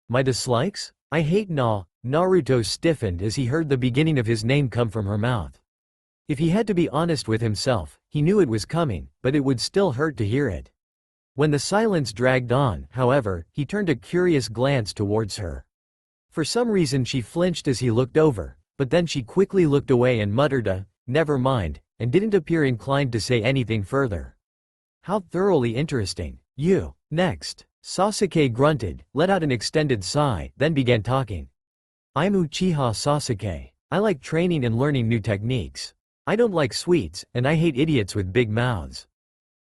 My dislikes? I hate Naruto stiffened as he heard the beginning of his name come from her mouth. If he had to be honest with himself, he knew it was coming, but it would still hurt to hear it. When the silence dragged on, however, he turned a curious glance towards her. For some reason she flinched as he looked over, but then she quickly looked away and muttered a, never mind, and didn't appear inclined to say anything further. How thoroughly interesting. You. Next. Sasuke grunted, let out an extended sigh, then began talking. I'm Uchiha Sasuke. I like training and learning new techniques. I don't like sweets, and I hate idiots with big mouths.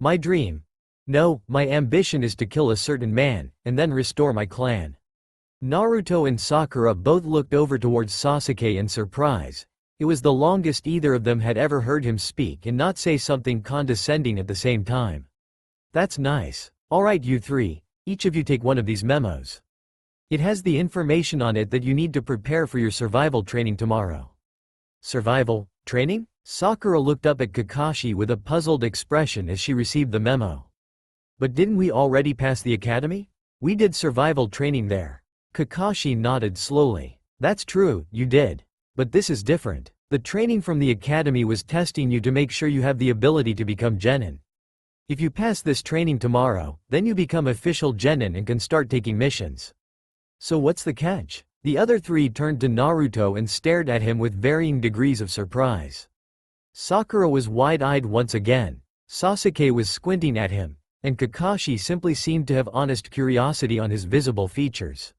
My dream? No, my ambition is to kill a certain man, and then restore my clan. Naruto and Sakura both looked over towards Sasuke in surprise. It was the longest either of them had ever heard him speak and not say something condescending at the same time. That's nice. Alright you three, each of you take one of these memos. It has the information on it that you need to prepare for your survival training tomorrow. Survival training? Sakura looked up at Kakashi with a puzzled expression as she received the memo. But didn't we already pass the academy? We did survival training there. Kakashi nodded slowly. That's true, you did. But this is different. The training from the academy was testing you to make sure you have the ability to become genin. If you pass this training tomorrow, then you become official genin and can start taking missions. So what's the catch? The other three turned to Naruto and stared at him with varying degrees of surprise. Sakura was wide-eyed once again, Sasuke was squinting at him, and Kakashi simply seemed to have honest curiosity on his visible features.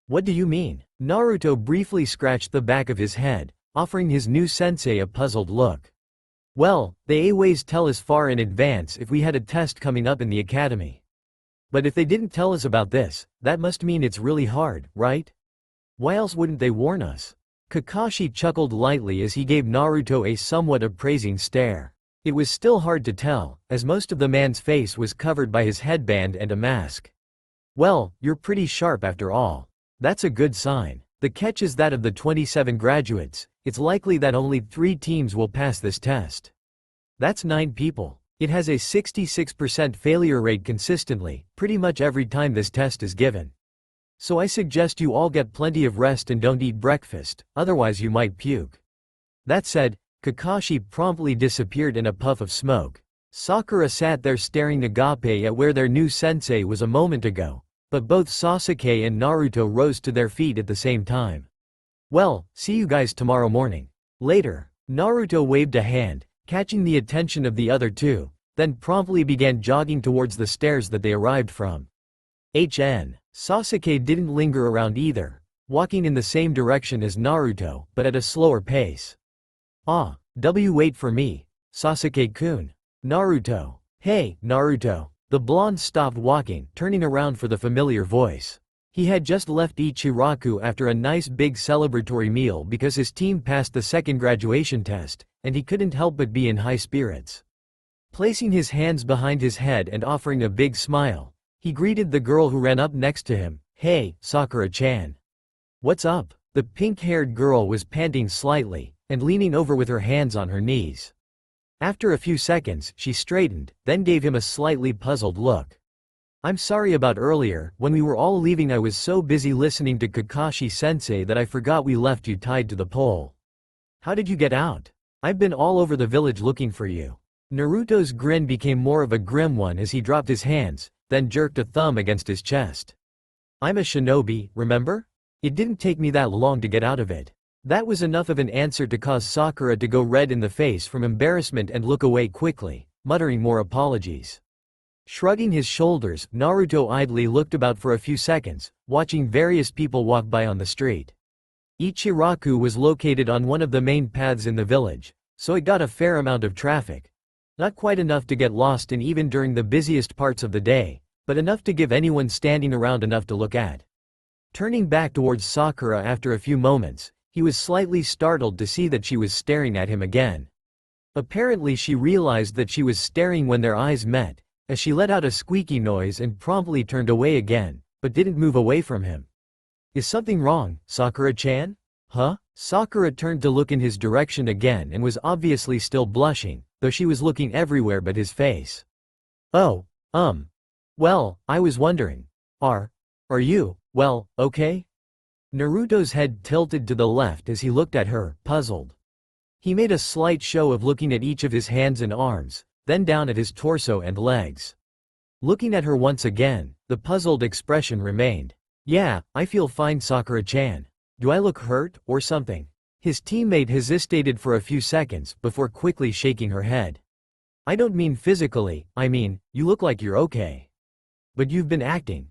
What do you mean? Naruto briefly scratched the back of his head, offering his new sensei a puzzled look. Well, they always tell us far in advance if we had a test coming up in the academy. But if they didn't tell us about this, that must mean it's really hard, right? Why else wouldn't they warn us? Kakashi chuckled lightly as he gave Naruto a somewhat appraising stare. It was still hard to tell, as most of the man's face was covered by his headband and a mask. Well, you're pretty sharp after all. That's a good sign. The catch is that of the 27 graduates, it's likely that only 3 teams will pass this test. That's 9 people. It has a 66% failure rate consistently, pretty much every time this test is given. So I suggest you all get plenty of rest and don't eat breakfast, otherwise you might puke. That said, Kakashi promptly disappeared in a puff of smoke. Sakura sat there staring agape at where their new sensei was a moment ago, but both Sasuke and Naruto rose to their feet at the same time. Well, see you guys tomorrow morning. Later, Naruto waved a hand, catching the attention of the other two, then promptly began jogging towards the stairs that they arrived from. Sasuke didn't linger around either, walking in the same direction as Naruto, but at a slower pace. Wait for me, Sasuke-kun. Naruto. Hey, Naruto. The blonde stopped walking, turning around for the familiar voice. He had just left Ichiraku after a nice big celebratory meal because his team passed the second graduation test, and he couldn't help but be in high spirits. Placing his hands behind his head and offering a big smile, he greeted the girl who ran up next to him. Hey, Sakura-chan. What's up? The pink-haired girl was panting slightly, and leaning over with her hands on her knees. After a few seconds, she straightened, then gave him a slightly puzzled look. I'm sorry about earlier, when we were all leaving I was so busy listening to Kakashi-sensei that I forgot we left you tied to the pole. How did you get out? I've been all over the village looking for you. Naruto's grin became more of a grim one as he dropped his hands, then jerked a thumb against his chest. I'm a shinobi, remember? It didn't take me that long to get out of it. That was enough of an answer to cause Sakura to go red in the face from embarrassment and look away quickly, muttering more apologies. Shrugging his shoulders, Naruto idly looked about for a few seconds, watching various people walk by on the street. Ichiraku was located on one of the main paths in the village, so it got a fair amount of traffic. Not quite enough to get lost in even during the busiest parts of the day, but enough to give anyone standing around enough to look at. Turning back towards Sakura after a few moments, he was slightly startled to see that she was staring at him again. Apparently she realized that she was staring when their eyes met, as she let out a squeaky noise and promptly turned away again, but didn't move away from him. Is something wrong, Sakura-chan? Huh? Sakura turned to look in his direction again and was obviously still blushing, though she was looking everywhere but his face. Well, I was wondering. Are you, okay? Naruto's head tilted to the left as he looked at her, puzzled. He made a slight show of looking at each of his hands and arms, then down at his torso and legs. Looking at her once again, the puzzled expression remained. Yeah, I feel fine, Sakura-chan. Do I look hurt, or something? His teammate hesitated for a few seconds before quickly shaking her head. I don't mean physically, I mean, you look like you're okay. But you've been acting,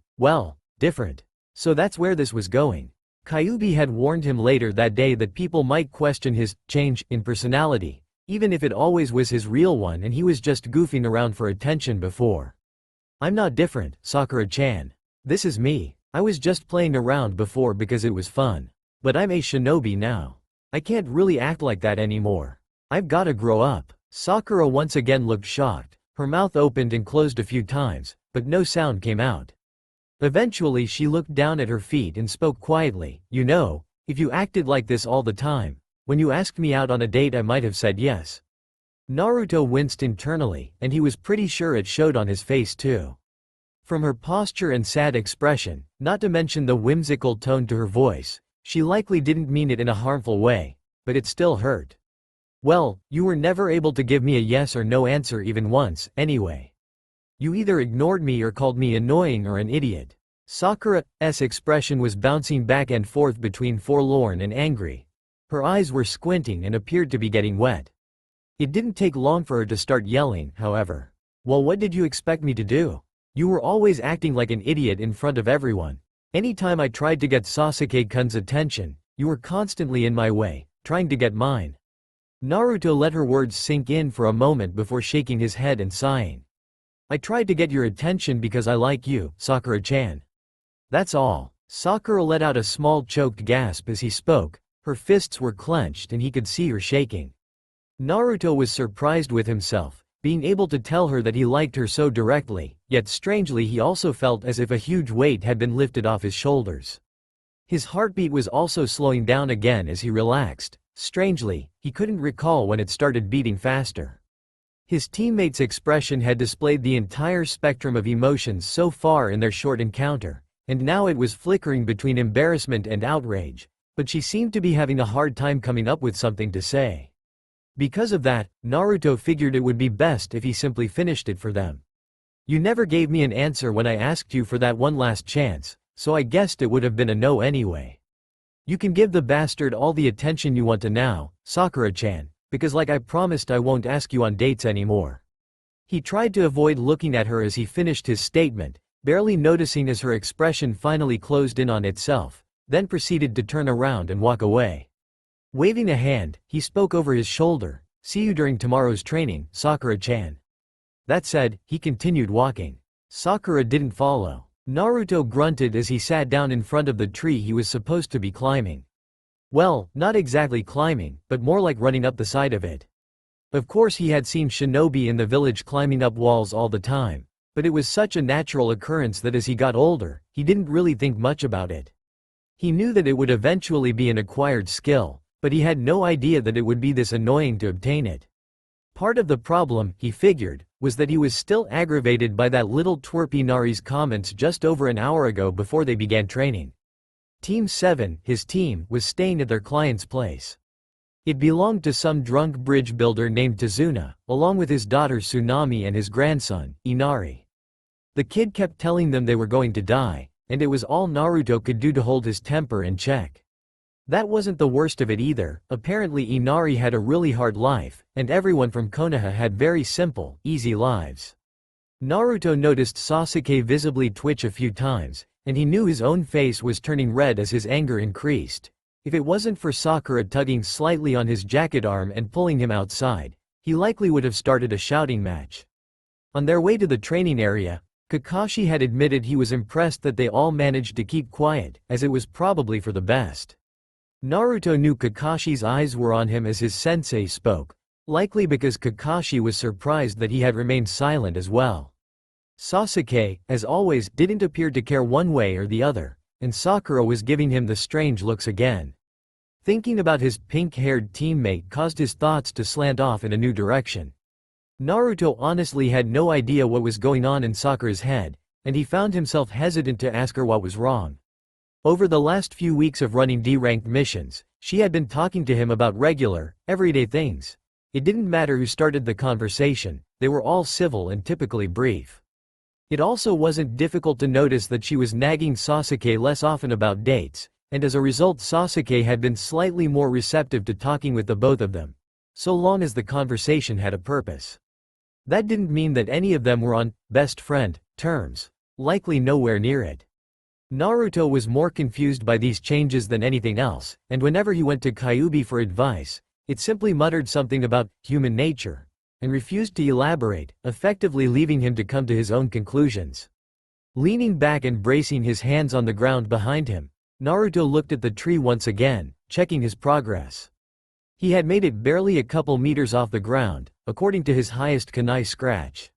different. So that's where this was going. Kyuubi had warned him later that day that people might question his change in personality, even if it always was his real one and he was just goofing around for attention before. I'm not different, Sakura-chan. This is me. I was just playing around before because it was fun. But I'm a shinobi now. I can't really act like that anymore. I've gotta grow up. Sakura once again looked shocked. Her mouth opened and closed a few times, but no sound came out. Eventually she looked down at her feet and spoke quietly. You know, if you acted like this all the time, when you asked me out on a date I might have said yes. Naruto winced internally, and he was pretty sure it showed on his face too. From her posture and sad expression, not to mention the whimsical tone to her voice, she likely didn't mean it in a harmful way, but it still hurt. Well, you were never able to give me a yes or no answer even once, anyway. You either ignored me or called me annoying or an idiot. Sakura's expression was bouncing back and forth between forlorn and angry. Her eyes were squinting and appeared to be getting wet. It didn't take long for her to start yelling, however. Well, what did you expect me to do? You were always acting like an idiot in front of everyone. Anytime I tried to get Sasuke-kun's attention, you were constantly in my way, trying to get mine. Naruto let her words sink in for a moment before shaking his head and sighing. I tried to get your attention because I like you, Sakura-chan. That's all. Sakura let out a small choked gasp as he spoke. Her fists were clenched and he could see her shaking. Naruto was surprised with himself, being able to tell her that he liked her so directly, yet strangely he also felt as if a huge weight had been lifted off his shoulders. His heartbeat was also slowing down again as he relaxed. Strangely, he couldn't recall when it started beating faster. His teammate's expression had displayed the entire spectrum of emotions so far in their short encounter, and now it was flickering between embarrassment and outrage, but she seemed to be having a hard time coming up with something to say. Because of that, Naruto figured it would be best if he simply finished it for them. You never gave me an answer when I asked you for that one last chance, so I guessed it would have been a no anyway. You can give the bastard all the attention you want to now, Sakura-chan, because like I promised I won't ask you on dates anymore. He tried to avoid looking at her as he finished his statement, barely noticing as her expression finally closed in on itself, then proceeded to turn around and walk away. Waving a hand, he spoke over his shoulder, "See you during tomorrow's training, Sakura-chan." That said, he continued walking. Sakura didn't follow. Naruto grunted as he sat down in front of the tree he was supposed to be climbing. Well, not exactly climbing, but more like running up the side of it. Of course he had seen shinobi in the village climbing up walls all the time, but it was such a natural occurrence that as he got older, he didn't really think much about it. He knew that it would eventually be an acquired skill, but he had no idea that it would be this annoying to obtain it. Part of the problem, he figured, was that he was still aggravated by that little twerpy Nari's comments just over an hour ago before they began training. Team 7, his team, was staying at their client's place. It belonged to some drunk bridge builder named Tazuna, along with his daughter Tsunami and his grandson, Inari. The kid kept telling them they were going to die, and it was all Naruto could do to hold his temper in check. That wasn't the worst of it either. Apparently Inari had a really hard life, and everyone from Konoha had very simple, easy lives. Naruto noticed Sasuke visibly twitch a few times, and he knew his own face was turning red as his anger increased. If it wasn't for Sakura tugging slightly on his jacket arm and pulling him outside, he likely would have started a shouting match. On their way to the training area, Kakashi had admitted he was impressed that they all managed to keep quiet, as it was probably for the best. Naruto knew Kakashi's eyes were on him as his sensei spoke, likely because Kakashi was surprised that he had remained silent as well. Sasuke, as always, didn't appear to care one way or the other, and Sakura was giving him the strange looks again. Thinking about his pink-haired teammate caused his thoughts to slant off in a new direction. Naruto honestly had no idea what was going on in Sakura's head, and he found himself hesitant to ask her what was wrong. Over the last few weeks of running D-ranked missions, she had been talking to him about regular, everyday things. It didn't matter who started the conversation, they were all civil and typically brief. It also wasn't difficult to notice that she was nagging Sasuke less often about dates, and as a result Sasuke had been slightly more receptive to talking with the both of them, so long as the conversation had a purpose. That didn't mean that any of them were on best friend terms, likely nowhere near it. Naruto was more confused by these changes than anything else, and whenever he went to Kyuubi for advice, it simply muttered something about human nature, and refused to elaborate, effectively leaving him to come to his own conclusions. Leaning back and bracing his hands on the ground behind him, Naruto looked at the tree once again, checking his progress. He had made it barely a couple meters off the ground, according to his highest kunai scratch.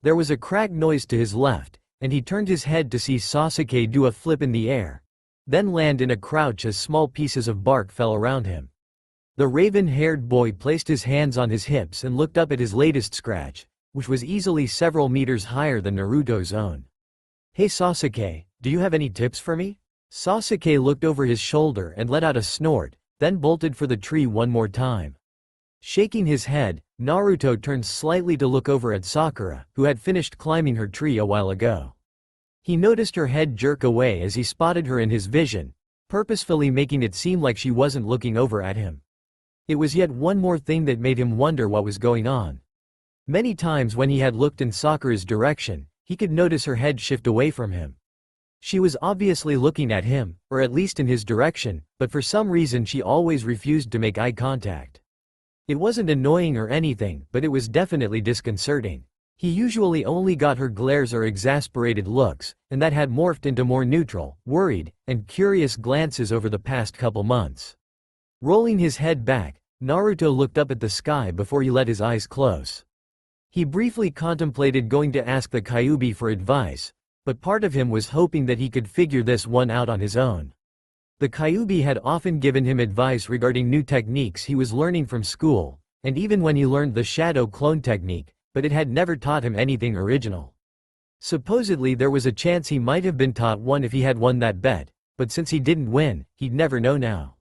There was a cracked noise to his left, and he turned his head to see Sasuke do a flip in the air, then land in a crouch as small pieces of bark fell around him. The raven-haired boy placed his hands on his hips and looked up at his latest scratch, which was easily several meters higher than Naruto's own. "Hey Sasuke, do you have any tips for me?" Sasuke looked over his shoulder and let out a snort, then bolted for the tree one more time. Shaking his head, Naruto turned slightly to look over at Sakura, who had finished climbing her tree a while ago. He noticed her head jerk away as he spotted her in his vision, purposefully making it seem like she wasn't looking over at him. It was yet one more thing that made him wonder what was going on. Many times when he had looked in Sakura's direction, he could notice her head shift away from him. She was obviously looking at him, or at least in his direction, but for some reason she always refused to make eye contact. It wasn't annoying or anything, but it was definitely disconcerting. He usually only got her glares or exasperated looks, and that had morphed into more neutral, worried, and curious glances over the past couple months. Rolling his head back, Naruto looked up at the sky before he let his eyes close. He briefly contemplated going to ask the Kyuubi for advice, but part of him was hoping that he could figure this one out on his own. The Kyuubi had often given him advice regarding new techniques he was learning from school, and even when he learned the shadow clone technique, but it had never taught him anything original. Supposedly there was a chance he might have been taught one if he had won that bet, but since he didn't win, he'd never know now.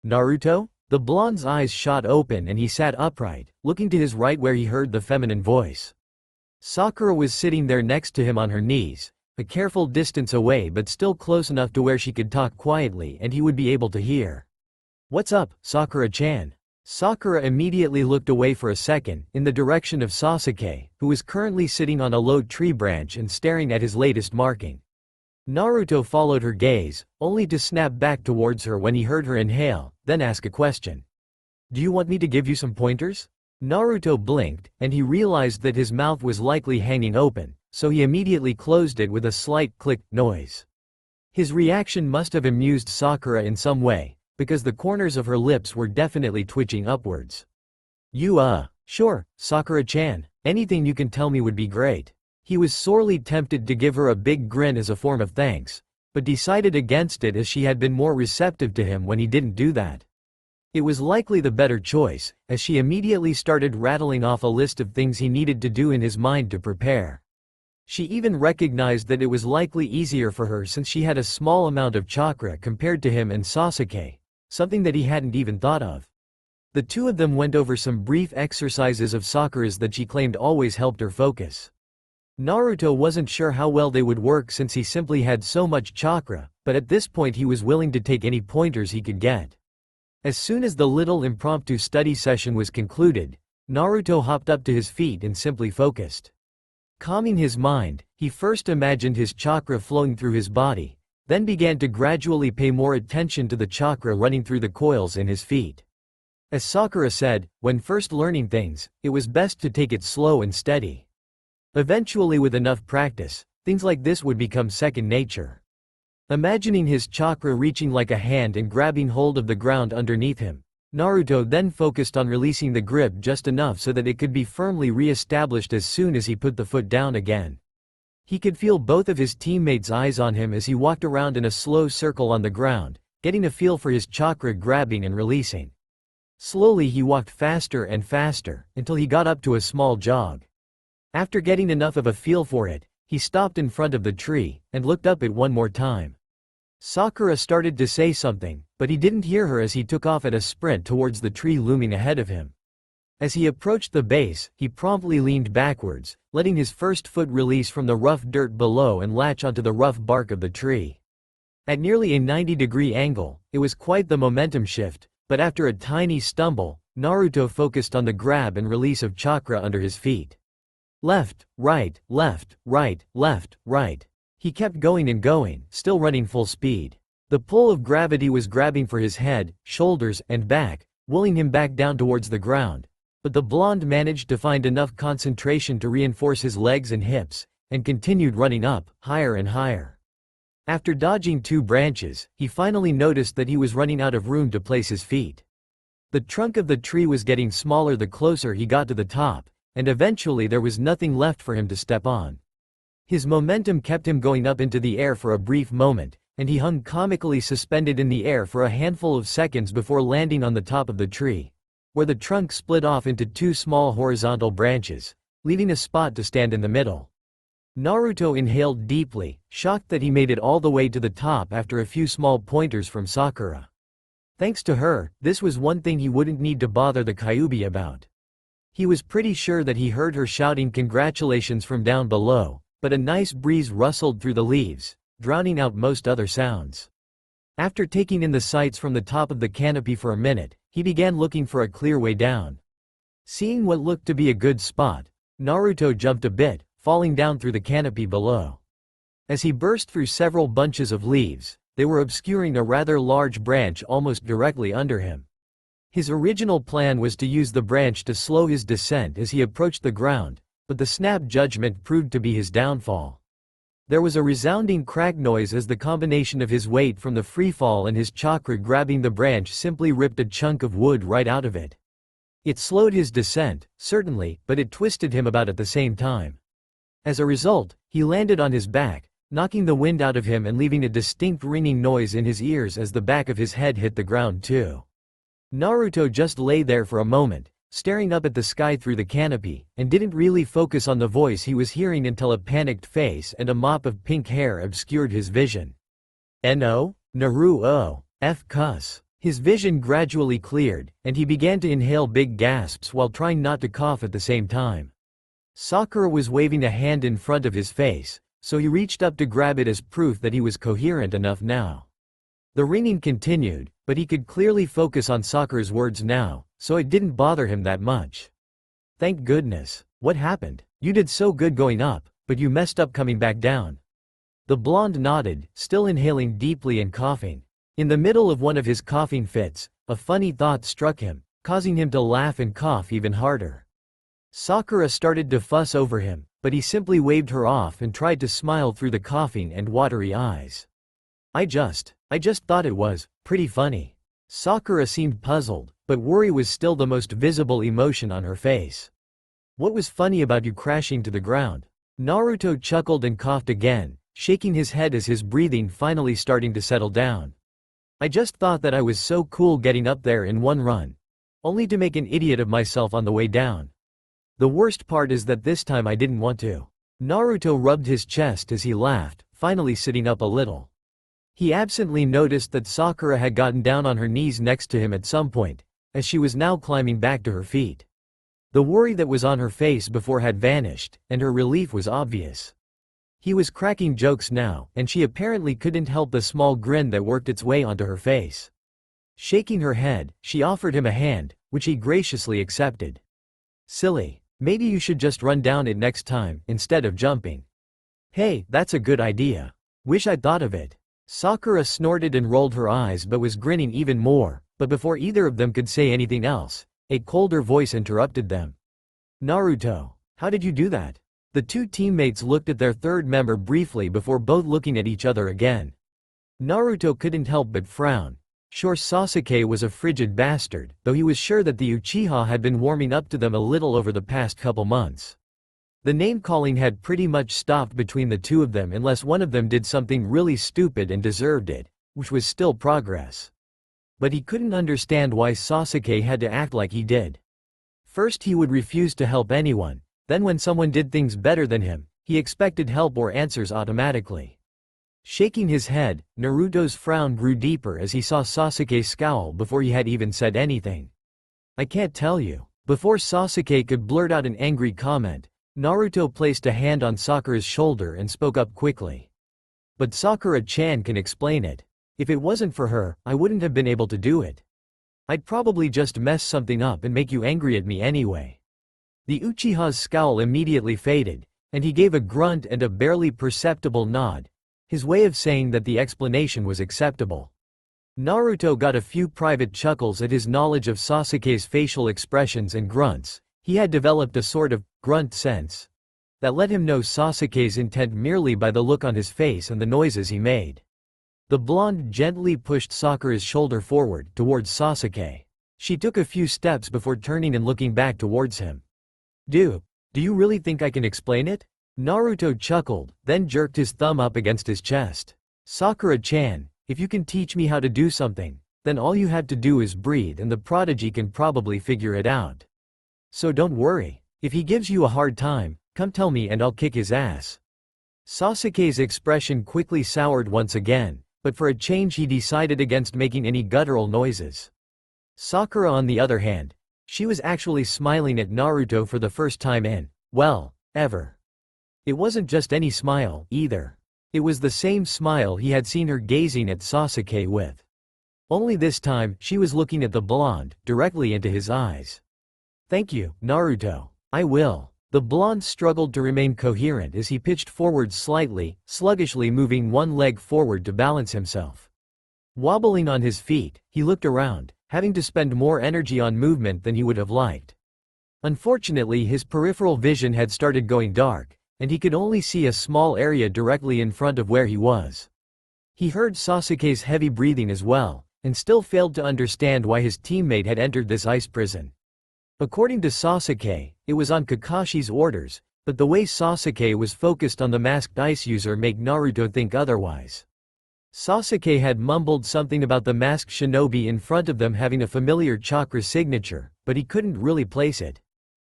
Naruto? The blonde's eyes shot open and he sat upright, looking to his right where he heard the feminine voice. Sakura was sitting there next to him on her knees, a careful distance away but still close enough to where she could talk quietly and he would be able to hear. "What's up, Sakura-chan?" Sakura immediately looked away for a second, in the direction of Sasuke, who was currently sitting on a low tree branch and staring at his latest marking. Naruto followed her gaze, only to snap back towards her when he heard her inhale, then ask a question. "Do you want me to give you some pointers?" Naruto blinked, and he realized that his mouth was likely hanging open, so he immediately closed it with a slight click noise. His reaction must have amused Sakura in some way, because the corners of her lips were definitely twitching upwards. Sure, Sakura-chan, anything you can tell me would be great." He was sorely tempted to give her a big grin as a form of thanks, but decided against it as she had been more receptive to him when he didn't do that. It was likely the better choice, as she immediately started rattling off a list of things he needed to do in his mind to prepare. She even recognized that it was likely easier for her since she had a small amount of chakra compared to him and Sasuke, something that he hadn't even thought of. The two of them went over some brief exercises of Sakura's that she claimed always helped her focus. Naruto wasn't sure how well they would work since he simply had so much chakra, but at this point he was willing to take any pointers he could get. As soon as the little impromptu study session was concluded, Naruto hopped up to his feet and simply focused. Calming his mind, he first imagined his chakra flowing through his body, then began to gradually pay more attention to the chakra running through the coils in his feet. As Sakura said, when first learning things, it was best to take it slow and steady. Eventually, with enough practice, things like this would become second nature. Imagining his chakra reaching like a hand and grabbing hold of the ground underneath him, Naruto then focused on releasing the grip just enough so that it could be firmly re-established as soon as he put the foot down again. He could feel both of his teammates' eyes on him as he walked around in a slow circle on the ground, getting a feel for his chakra grabbing and releasing. Slowly he walked faster and faster, until he got up to a small jog. After getting enough of a feel for it, he stopped in front of the tree, and looked up it one more time. Sakura started to say something, but he didn't hear her as he took off at a sprint towards the tree looming ahead of him. As he approached the base, he promptly leaned backwards, letting his first foot release from the rough dirt below and latch onto the rough bark of the tree. At nearly a 90-degree angle, it was quite the momentum shift, but after a tiny stumble, Naruto focused on the grab and release of chakra under his feet. Left, right, left, right, left, right. He kept going and going, still running full speed. The pull of gravity was grabbing for his head, shoulders, and back, pulling him back down towards the ground. But the blonde managed to find enough concentration to reinforce his legs and hips, and continued running up, higher and higher. After dodging 2 branches, he finally noticed that he was running out of room to place his feet. The trunk of the tree was getting smaller the closer he got to the top, and eventually there was nothing left for him to step on. His momentum kept him going up into the air for a brief moment, and he hung comically suspended in the air for a handful of seconds before landing on the top of the tree, where the trunk split off into 2 small horizontal branches, leaving a spot to stand in the middle. Naruto inhaled deeply, shocked that he made it all the way to the top after a few small pointers from Sakura. Thanks to her, this was one thing he wouldn't need to bother the Kyuubi about. He was pretty sure that he heard her shouting congratulations from down below, but a nice breeze rustled through the leaves, drowning out most other sounds. After taking in the sights from the top of the canopy for a minute, he began looking for a clear way down. Seeing what looked to be a good spot, Naruto jumped a bit, falling down through the canopy below. As he burst through several bunches of leaves, they were obscuring a rather large branch almost directly under him. His original plan was to use the branch to slow his descent as he approached the ground, but the snap judgment proved to be his downfall. There was a resounding crack noise as the combination of his weight from the freefall and his chakra grabbing the branch simply ripped a chunk of wood right out of it. It slowed his descent, certainly, but it twisted him about at the same time. As a result, he landed on his back, knocking the wind out of him and leaving a distinct ringing noise in his ears as the back of his head hit the ground too. Naruto just lay there for a moment, staring up at the sky through the canopy, and didn't really focus on the voice he was hearing until a panicked face and a mop of pink hair obscured his vision. No, Naruto, F cuss. His vision gradually cleared, and he began to inhale big gasps while trying not to cough at the same time. Sakura was waving a hand in front of his face, so he reached up to grab it as proof that he was coherent enough now. The ringing continued, but he could clearly focus on Sakura's words now, so it didn't bother him that much. Thank goodness. What happened? You did so good going up, but you messed up coming back down. The blonde nodded, still inhaling deeply and coughing. In the middle of one of his coughing fits, a funny thought struck him, causing him to laugh and cough even harder. Sakura started to fuss over him, but he simply waved her off and tried to smile through the coughing and watery eyes. I just thought it was pretty funny. Sakura seemed puzzled, but worry was still the most visible emotion on her face. What was funny about you crashing to the ground? Naruto chuckled and coughed again, shaking his head as his breathing finally starting to settle down. I just thought that I was so cool getting up there in one run. Only to make an idiot of myself on the way down. The worst part is that this time I didn't want to. Naruto rubbed his chest as he laughed, finally sitting up a little. He absently noticed that Sakura had gotten down on her knees next to him at some point, as she was now climbing back to her feet. The worry that was on her face before had vanished, and her relief was obvious. He was cracking jokes now, and she apparently couldn't help the small grin that worked its way onto her face. Shaking her head, she offered him a hand, which he graciously accepted. Silly. Maybe you should just run down it next time, instead of jumping. Hey, that's a good idea. Wish I'd thought of it. Sakura snorted and rolled her eyes but was grinning even more, but before either of them could say anything else, a colder voice interrupted them. Naruto, how did you do that? The two teammates looked at their third member briefly before both looking at each other again. Naruto couldn't help but frown. Sure, Sasuke was a frigid bastard, though he was sure that the Uchiha had been warming up to them a little over the past couple months. The name-calling had pretty much stopped between the two of them unless one of them did something really stupid and deserved it, which was still progress. But he couldn't understand why Sasuke had to act like he did. First he would refuse to help anyone, then when someone did things better than him, he expected help or answers automatically. Shaking his head, Naruto's frown grew deeper as he saw Sasuke scowl before he had even said anything. I can't tell you. Before Sasuke could blurt out an angry comment, Naruto placed a hand on Sakura's shoulder and spoke up quickly. But Sakura-chan can explain it. If it wasn't for her, I wouldn't have been able to do it. I'd probably just mess something up and make you angry at me anyway. The Uchiha's scowl immediately faded, and he gave a grunt and a barely perceptible nod, his way of saying that the explanation was acceptable. Naruto got a few private chuckles at his knowledge of Sasuke's facial expressions and grunts. He had developed a sort of grunt sense that let him know Sasuke's intent merely by the look on his face and the noises he made. The blonde gently pushed Sakura's shoulder forward towards Sasuke. She took a few steps before turning and looking back towards him. Do you really think I can explain it? Naruto chuckled, then jerked his thumb up against his chest. Sakura-chan, if you can teach me how to do something, then all you have to do is breathe and the prodigy can probably figure it out. So don't worry. If he gives you a hard time, come tell me and I'll kick his ass. Sasuke's expression quickly soured once again, but for a change he decided against making any guttural noises. Sakura on the other hand, she was actually smiling at Naruto for the first time in, well, ever. It wasn't just any smile, either. It was the same smile he had seen her gazing at Sasuke with. Only this time, she was looking at the blonde, directly into his eyes. Thank you, Naruto. I will. The blonde struggled to remain coherent as he pitched forward slightly, sluggishly moving one leg forward to balance himself. Wobbling on his feet, he looked around, having to spend more energy on movement than he would have liked. Unfortunately, his peripheral vision had started going dark, and he could only see a small area directly in front of where he was. He heard Sasuke's heavy breathing as well, and still failed to understand why his teammate had entered this ice prison. According to Sasuke, it was on Kakashi's orders, but the way Sasuke was focused on the masked ice user made Naruto think otherwise. Sasuke had mumbled something about the masked shinobi in front of them having a familiar chakra signature, but he couldn't really place it.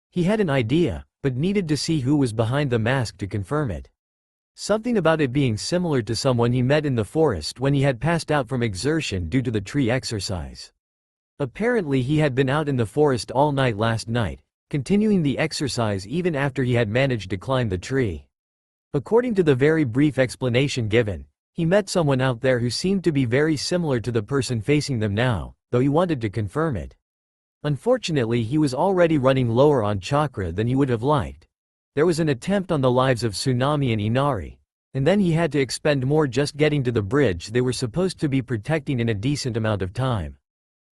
He had an idea, but needed to see who was behind the mask to confirm it. Something about it being similar to someone he met in the forest when he had passed out from exertion due to the tree exercise. Apparently he had been out in the forest all night last night, continuing the exercise even after he had managed to climb the tree. According to the very brief explanation given, he met someone out there who seemed to be very similar to the person facing them now, though he wanted to confirm it. Unfortunately, he was already running lower on chakra than he would have liked. There was an attempt on the lives of Tsunami and Inari, and then he had to expend more just getting to the bridge they were supposed to be protecting in a decent amount of time.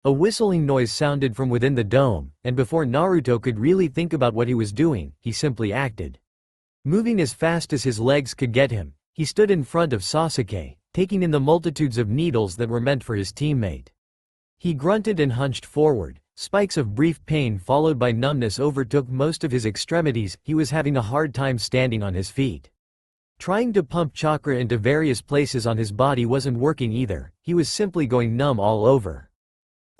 A whistling noise sounded from within the dome, and before Naruto could really think about what he was doing, he simply acted. Moving as fast as his legs could get him, he stood in front of Sasuke, taking in the multitudes of needles that were meant for his teammate. He grunted and hunched forward. Spikes of brief pain followed by numbness overtook most of his extremities. He was having a hard time standing on his feet. Trying to pump chakra into various places on his body wasn't working either. He was simply going numb all over.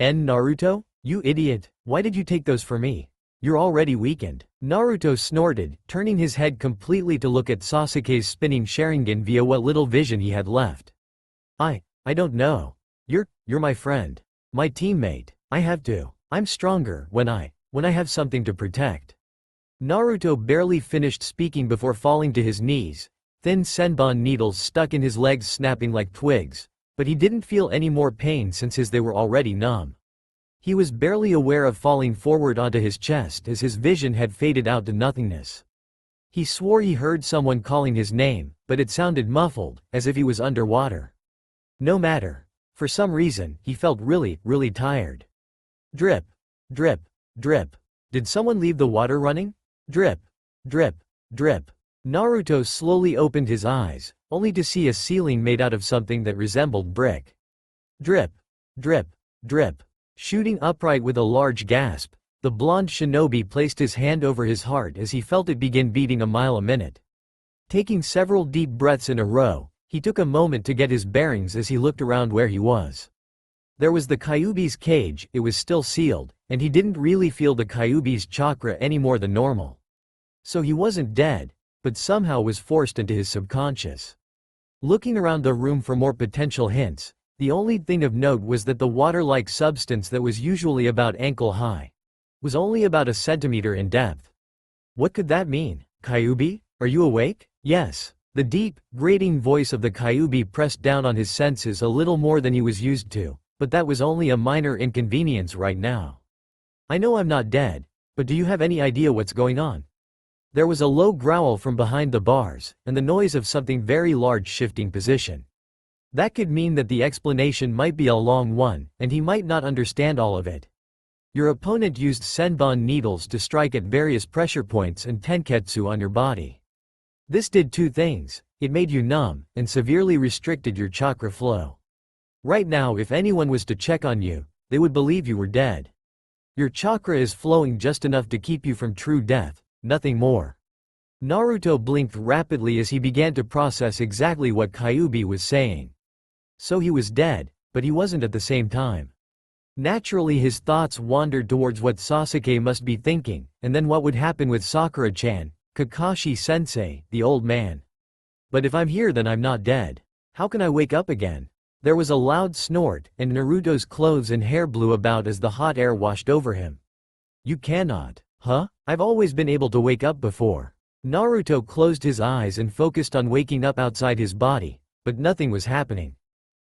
Naruto? You idiot, why did you take those for me? You're already weakened. Naruto snorted, turning his head completely to look at Sasuke's spinning Sharingan via what little vision he had left. I don't know. You're my friend. My teammate. I'm stronger when I have something to protect. Naruto barely finished speaking before falling to his knees, thin senbon needles stuck in his legs snapping like twigs, but he didn't feel any more pain since they were already numb. He was barely aware of falling forward onto his chest as his vision had faded out to nothingness. He swore he heard someone calling his name, but it sounded muffled, as if he was underwater. No matter. For some reason, he felt really tired. Drip, drip, drip. Did someone leave the water running? Drip, drip, drip. Naruto slowly opened his eyes, only to see a ceiling made out of something that resembled brick. Drip, drip, drip. Shooting upright with a large gasp, the blonde shinobi placed his hand over his heart as he felt it begin beating a mile a minute. Taking several deep breaths in a row, he took a moment to get his bearings as he looked around where he was. There was the Kyuubi's cage. It was still sealed, and he didn't really feel the Kyuubi's chakra any more than normal. So he wasn't dead, but somehow was forced into his subconscious. Looking around the room for more potential hints, the only thing of note was that the water-like substance that was usually about ankle high was only about a centimeter in depth. What could that mean? Kyuubi, are you awake? Yes. The deep, grating voice of the Kyuubi pressed down on his senses a little more than he was used to, but that was only a minor inconvenience right now. I know I'm not dead, but do you have any idea what's going on? There was a low growl from behind the bars, and the noise of something very large shifting position. That could mean that the explanation might be a long one, and he might not understand all of it. Your opponent used senbon needles to strike at various pressure points and tenketsu on your body. This did two things: it made you numb, and severely restricted your chakra flow. Right now, if anyone was to check on you, they would believe you were dead. Your chakra is flowing just enough to keep you from true death, nothing more. Naruto blinked rapidly as he began to process exactly what Kyuubi was saying. So he was dead, but he wasn't at the same time. Naturally his thoughts wandered towards what Sasuke must be thinking, and then what would happen with Sakura-chan, Kakashi-sensei, the old man. But if I'm here then I'm not dead. How can I wake up again? There was a loud snort, and Naruto's clothes and hair blew about as the hot air washed over him. You cannot. Huh? I've always been able to wake up before. Naruto closed his eyes and focused on waking up outside his body, but nothing was happening.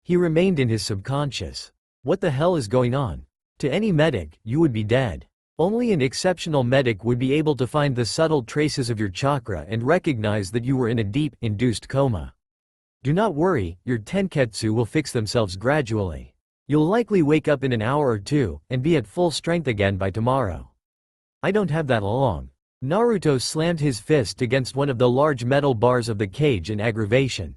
He remained in his subconscious. What the hell is going on? To any medic, you would be dead. Only an exceptional medic would be able to find the subtle traces of your chakra and recognize that you were in a deep, induced coma. Do not worry, your tenketsu will fix themselves gradually. You'll likely wake up in an hour or two, and be at full strength again by tomorrow. I don't have that long. Naruto slammed his fist against one of the large metal bars of the cage in aggravation.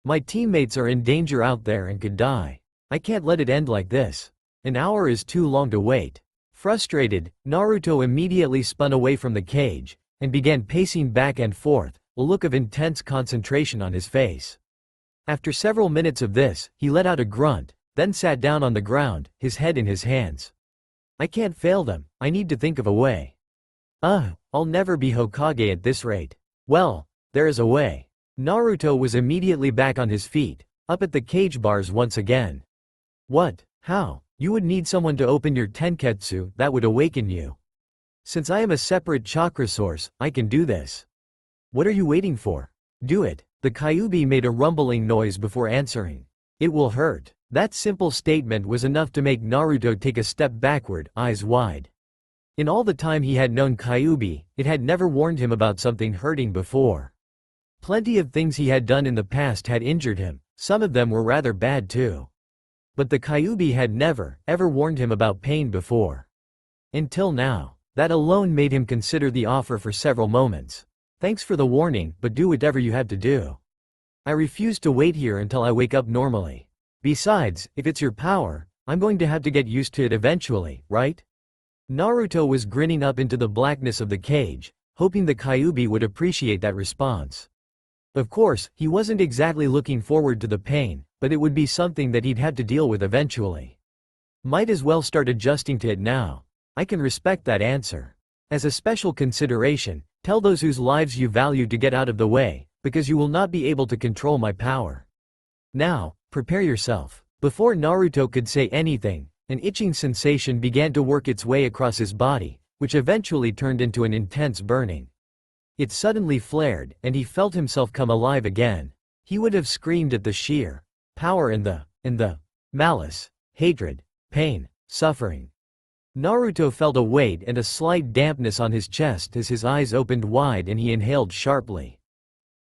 My teammates are in danger out there and could die. I can't let it end like this. An hour is too long to wait. Frustrated, Naruto immediately spun away from the cage and began pacing back and forth, a look of intense concentration on his face. After several minutes of this, he let out a grunt, then sat down on the ground, his head in his hands. I can't fail them, I need to think of a way. I'll never be Hokage at this rate. Well, there is a way. Naruto was immediately back on his feet, up at the cage bars once again. What? How? You would need someone to open your tenketsu that would awaken you. Since I am a separate chakra source, I can do this. What are you waiting for? Do it. The Kyuubi made a rumbling noise before answering. It will hurt. That simple statement was enough to make Naruto take a step backward, eyes wide. In all the time he had known Kyuubi, it had never warned him about something hurting before. Plenty of things he had done in the past had injured him, some of them were rather bad too. But the Kyuubi had never, ever warned him about pain before. Until now. That alone made him consider the offer for several moments. Thanks for the warning, but do whatever you have to do. I refuse to wait here until I wake up normally. Besides, if it's your power, I'm going to have to get used to it eventually, right? Naruto was grinning up into the blackness of the cage, hoping the Kyuubi would appreciate that response. Of course, he wasn't exactly looking forward to the pain, but it would be something that he'd have to deal with eventually. Might as well start adjusting to it now. I can respect that answer. As a special consideration, tell those whose lives you value to get out of the way, because you will not be able to control my power. Now, prepare yourself. Before Naruto could say anything, an itching sensation began to work its way across his body, which eventually turned into an intense burning. It suddenly flared, and he felt himself come alive again. He would have screamed at the sheer power and the malice, hatred, pain, suffering. Naruto felt a weight and a slight dampness on his chest as his eyes opened wide and he inhaled sharply.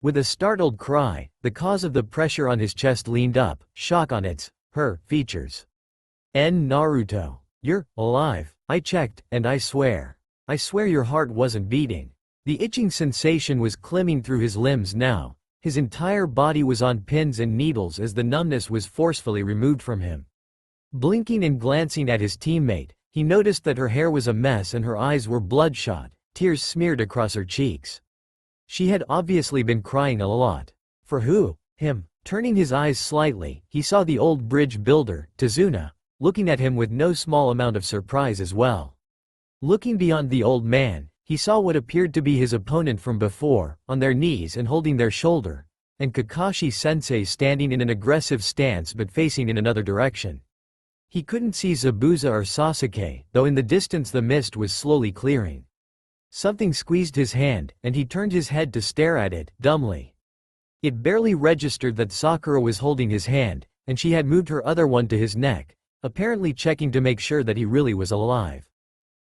With a startled cry, the cause of the pressure on his chest leaned up, shock on her features. Naruto. You're alive. I checked, and I swear your heart wasn't beating. The itching sensation was climbing through his limbs now. His entire body was on pins and needles as the numbness was forcefully removed from him. Blinking and glancing at his teammate, he noticed that her hair was a mess and her eyes were bloodshot, tears smeared across her cheeks. She had obviously been crying a lot. For who? Him. Turning his eyes slightly, he saw the old bridge builder, Tazuna, looking at him with no small amount of surprise as well. Looking beyond the old man, he saw what appeared to be his opponent from before, on their knees and holding their shoulder, and Kakashi-sensei standing in an aggressive stance but facing in another direction. He couldn't see Zabuza or Sasuke, though in the distance the mist was slowly clearing. Something squeezed his hand, and he turned his head to stare at it, dumbly. It barely registered that Sakura was holding his hand, and she had moved her other one to his neck, apparently checking to make sure that he really was alive.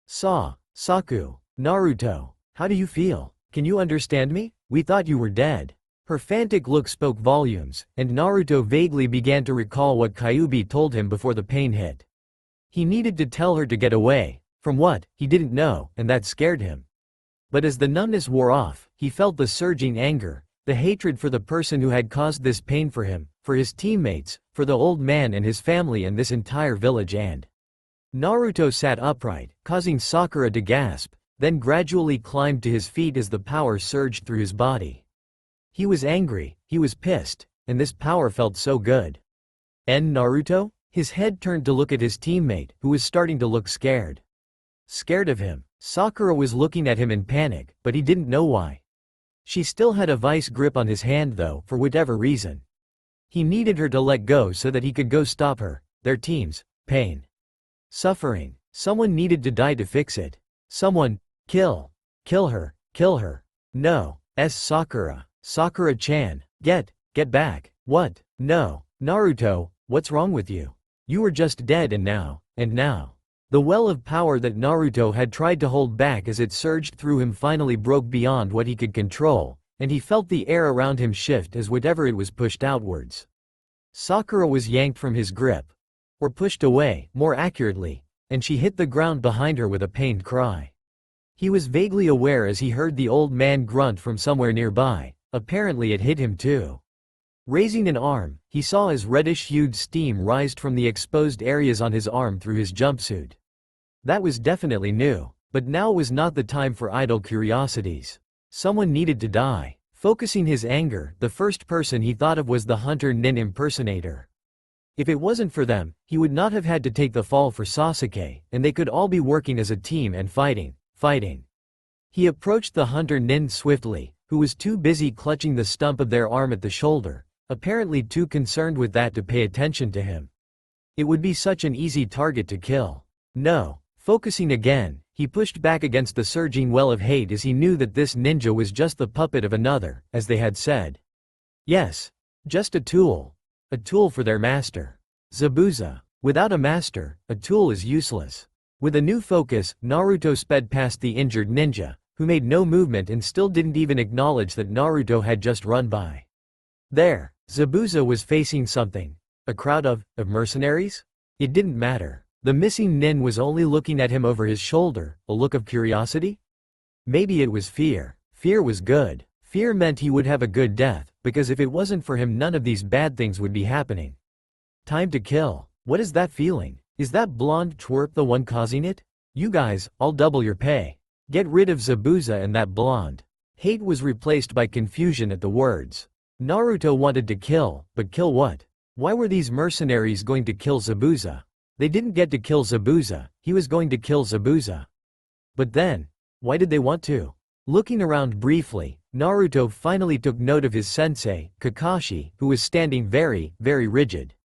Saku, Naruto, how do you feel? Can you understand me? We thought you were dead. Her frantic look spoke volumes, and Naruto vaguely began to recall what Kyuubi told him before the pain hit. He needed to tell her to get away. From what, he didn't know, and that scared him. But as the numbness wore off, he felt the surging anger, the hatred for the person who had caused this pain for him, for his teammates, for the old man and his family and this entire village. And Naruto sat upright, causing Sakura to gasp, then gradually climbed to his feet as the power surged through his body. He was angry, he was pissed, and this power felt so good. Naruto? His head turned to look at his teammate, who was starting to look scared. Scared of him. Sakura was looking at him in panic, but he didn't know why. She still had a vice grip on his hand though, for whatever reason. He needed her to let go so that he could go stop her, their team's pain. Suffering. Someone needed to die to fix it. Someone, kill her. No, Sakura. Sakura-chan, get back. What? No. Naruto, what's wrong with you? You were just dead and now. The well of power that Naruto had tried to hold back as it surged through him finally broke beyond what he could control, and he felt the air around him shift as whatever it was pushed outwards. Sakura was yanked from his grip. Or pushed away, more accurately, and she hit the ground behind her with a pained cry. He was vaguely aware as he heard the old man grunt from somewhere nearby. Apparently it hit him too. Raising an arm, he saw as reddish-hued steam rised from the exposed areas on his arm through his jumpsuit. That was definitely new, but now was not the time for idle curiosities. Someone needed to die. Focusing his anger, the first person he thought of was the Hunter Nin impersonator. If it wasn't for them, he would not have had to take the fall for Sasuke, and they could all be working as a team and fighting. He approached the Hunter Nin swiftly, who was too busy clutching the stump of their arm at the shoulder, apparently too concerned with that to pay attention to him. It would be such an easy target to kill. No. Focusing again, he pushed back against the surging well of hate as he knew that this ninja was just the puppet of another, as they had said. Yes. Just a tool. A tool for their master. Zabuza. Without a master, a tool is useless. With a new focus, Naruto sped past the injured ninja, who made no movement and still didn't even acknowledge that Naruto had just run by. There, Zabuza was facing something. A crowd of mercenaries? It didn't matter. The missing nin was only looking at him over his shoulder, a look of curiosity? Maybe it was fear. Fear was good. Fear meant he would have a good death, because if it wasn't for him none of these bad things would be happening. Time to kill. What is that feeling? Is that blonde twerp the one causing it? You guys, I'll double your pay. Get rid of Zabuza and that blonde. Hate was replaced by confusion at the words. Naruto wanted to kill, but kill what? Why were these mercenaries going to kill Zabuza? They didn't get to kill Zabuza, he was going to kill Zabuza. But then, why did they want to? Looking around briefly, Naruto finally took note of his sensei, Kakashi, who was standing very rigid.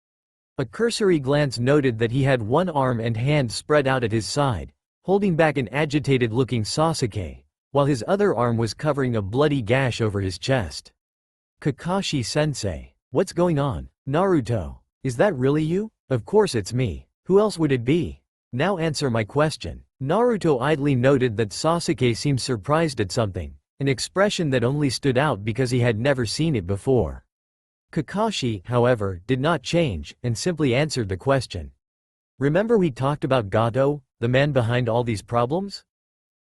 A cursory glance noted that he had one arm and hand spread out at his side, holding back an agitated-looking Sasuke, while his other arm was covering a bloody gash over his chest. Kakashi-sensei, what's going on? Naruto, is that really you? Of course it's me. Who else would it be? Now answer my question. Naruto idly noted that Sasuke seemed surprised at something, an expression that only stood out because he had never seen it before. Kakashi, however, did not change, and simply answered the question. Remember we talked about Gato, the man behind all these problems?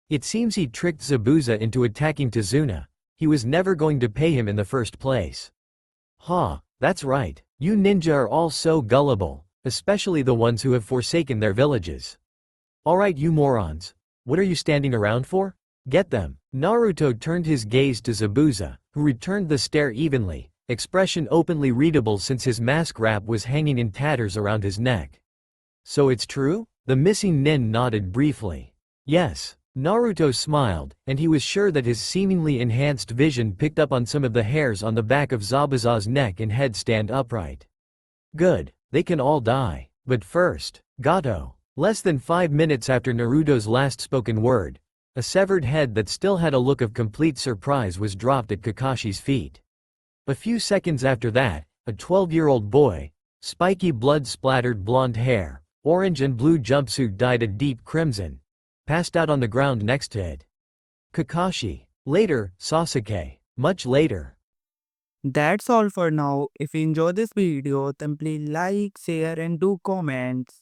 It seems he tricked Zabuza into attacking Tazuna. He was never going to pay him in the first place. That's right. You ninja are all so gullible, especially the ones who have forsaken their villages. Alright you morons. What are you standing around for? Get them. Naruto turned his gaze to Zabuza, who returned the stare evenly, expression openly readable since his mask wrap was hanging in tatters around his neck. So it's true? The missing nin nodded briefly. Yes. Naruto smiled, and he was sure that his seemingly enhanced vision picked up on some of the hairs on the back of Zabuza's neck and head stand upright. Good. They can all die. But first, Gato. Less than 5 minutes after Naruto's last spoken word, a severed head that still had a look of complete surprise was dropped at Kakashi's feet. A few seconds after that, a 12-year-old boy, spiky blood-splattered blonde hair, orange and blue jumpsuit dyed a deep crimson, passed out on the ground next to it. Kakashi. Later, Sasuke. Much later. That's all for now. If you enjoy this video, then please like, share and do comments.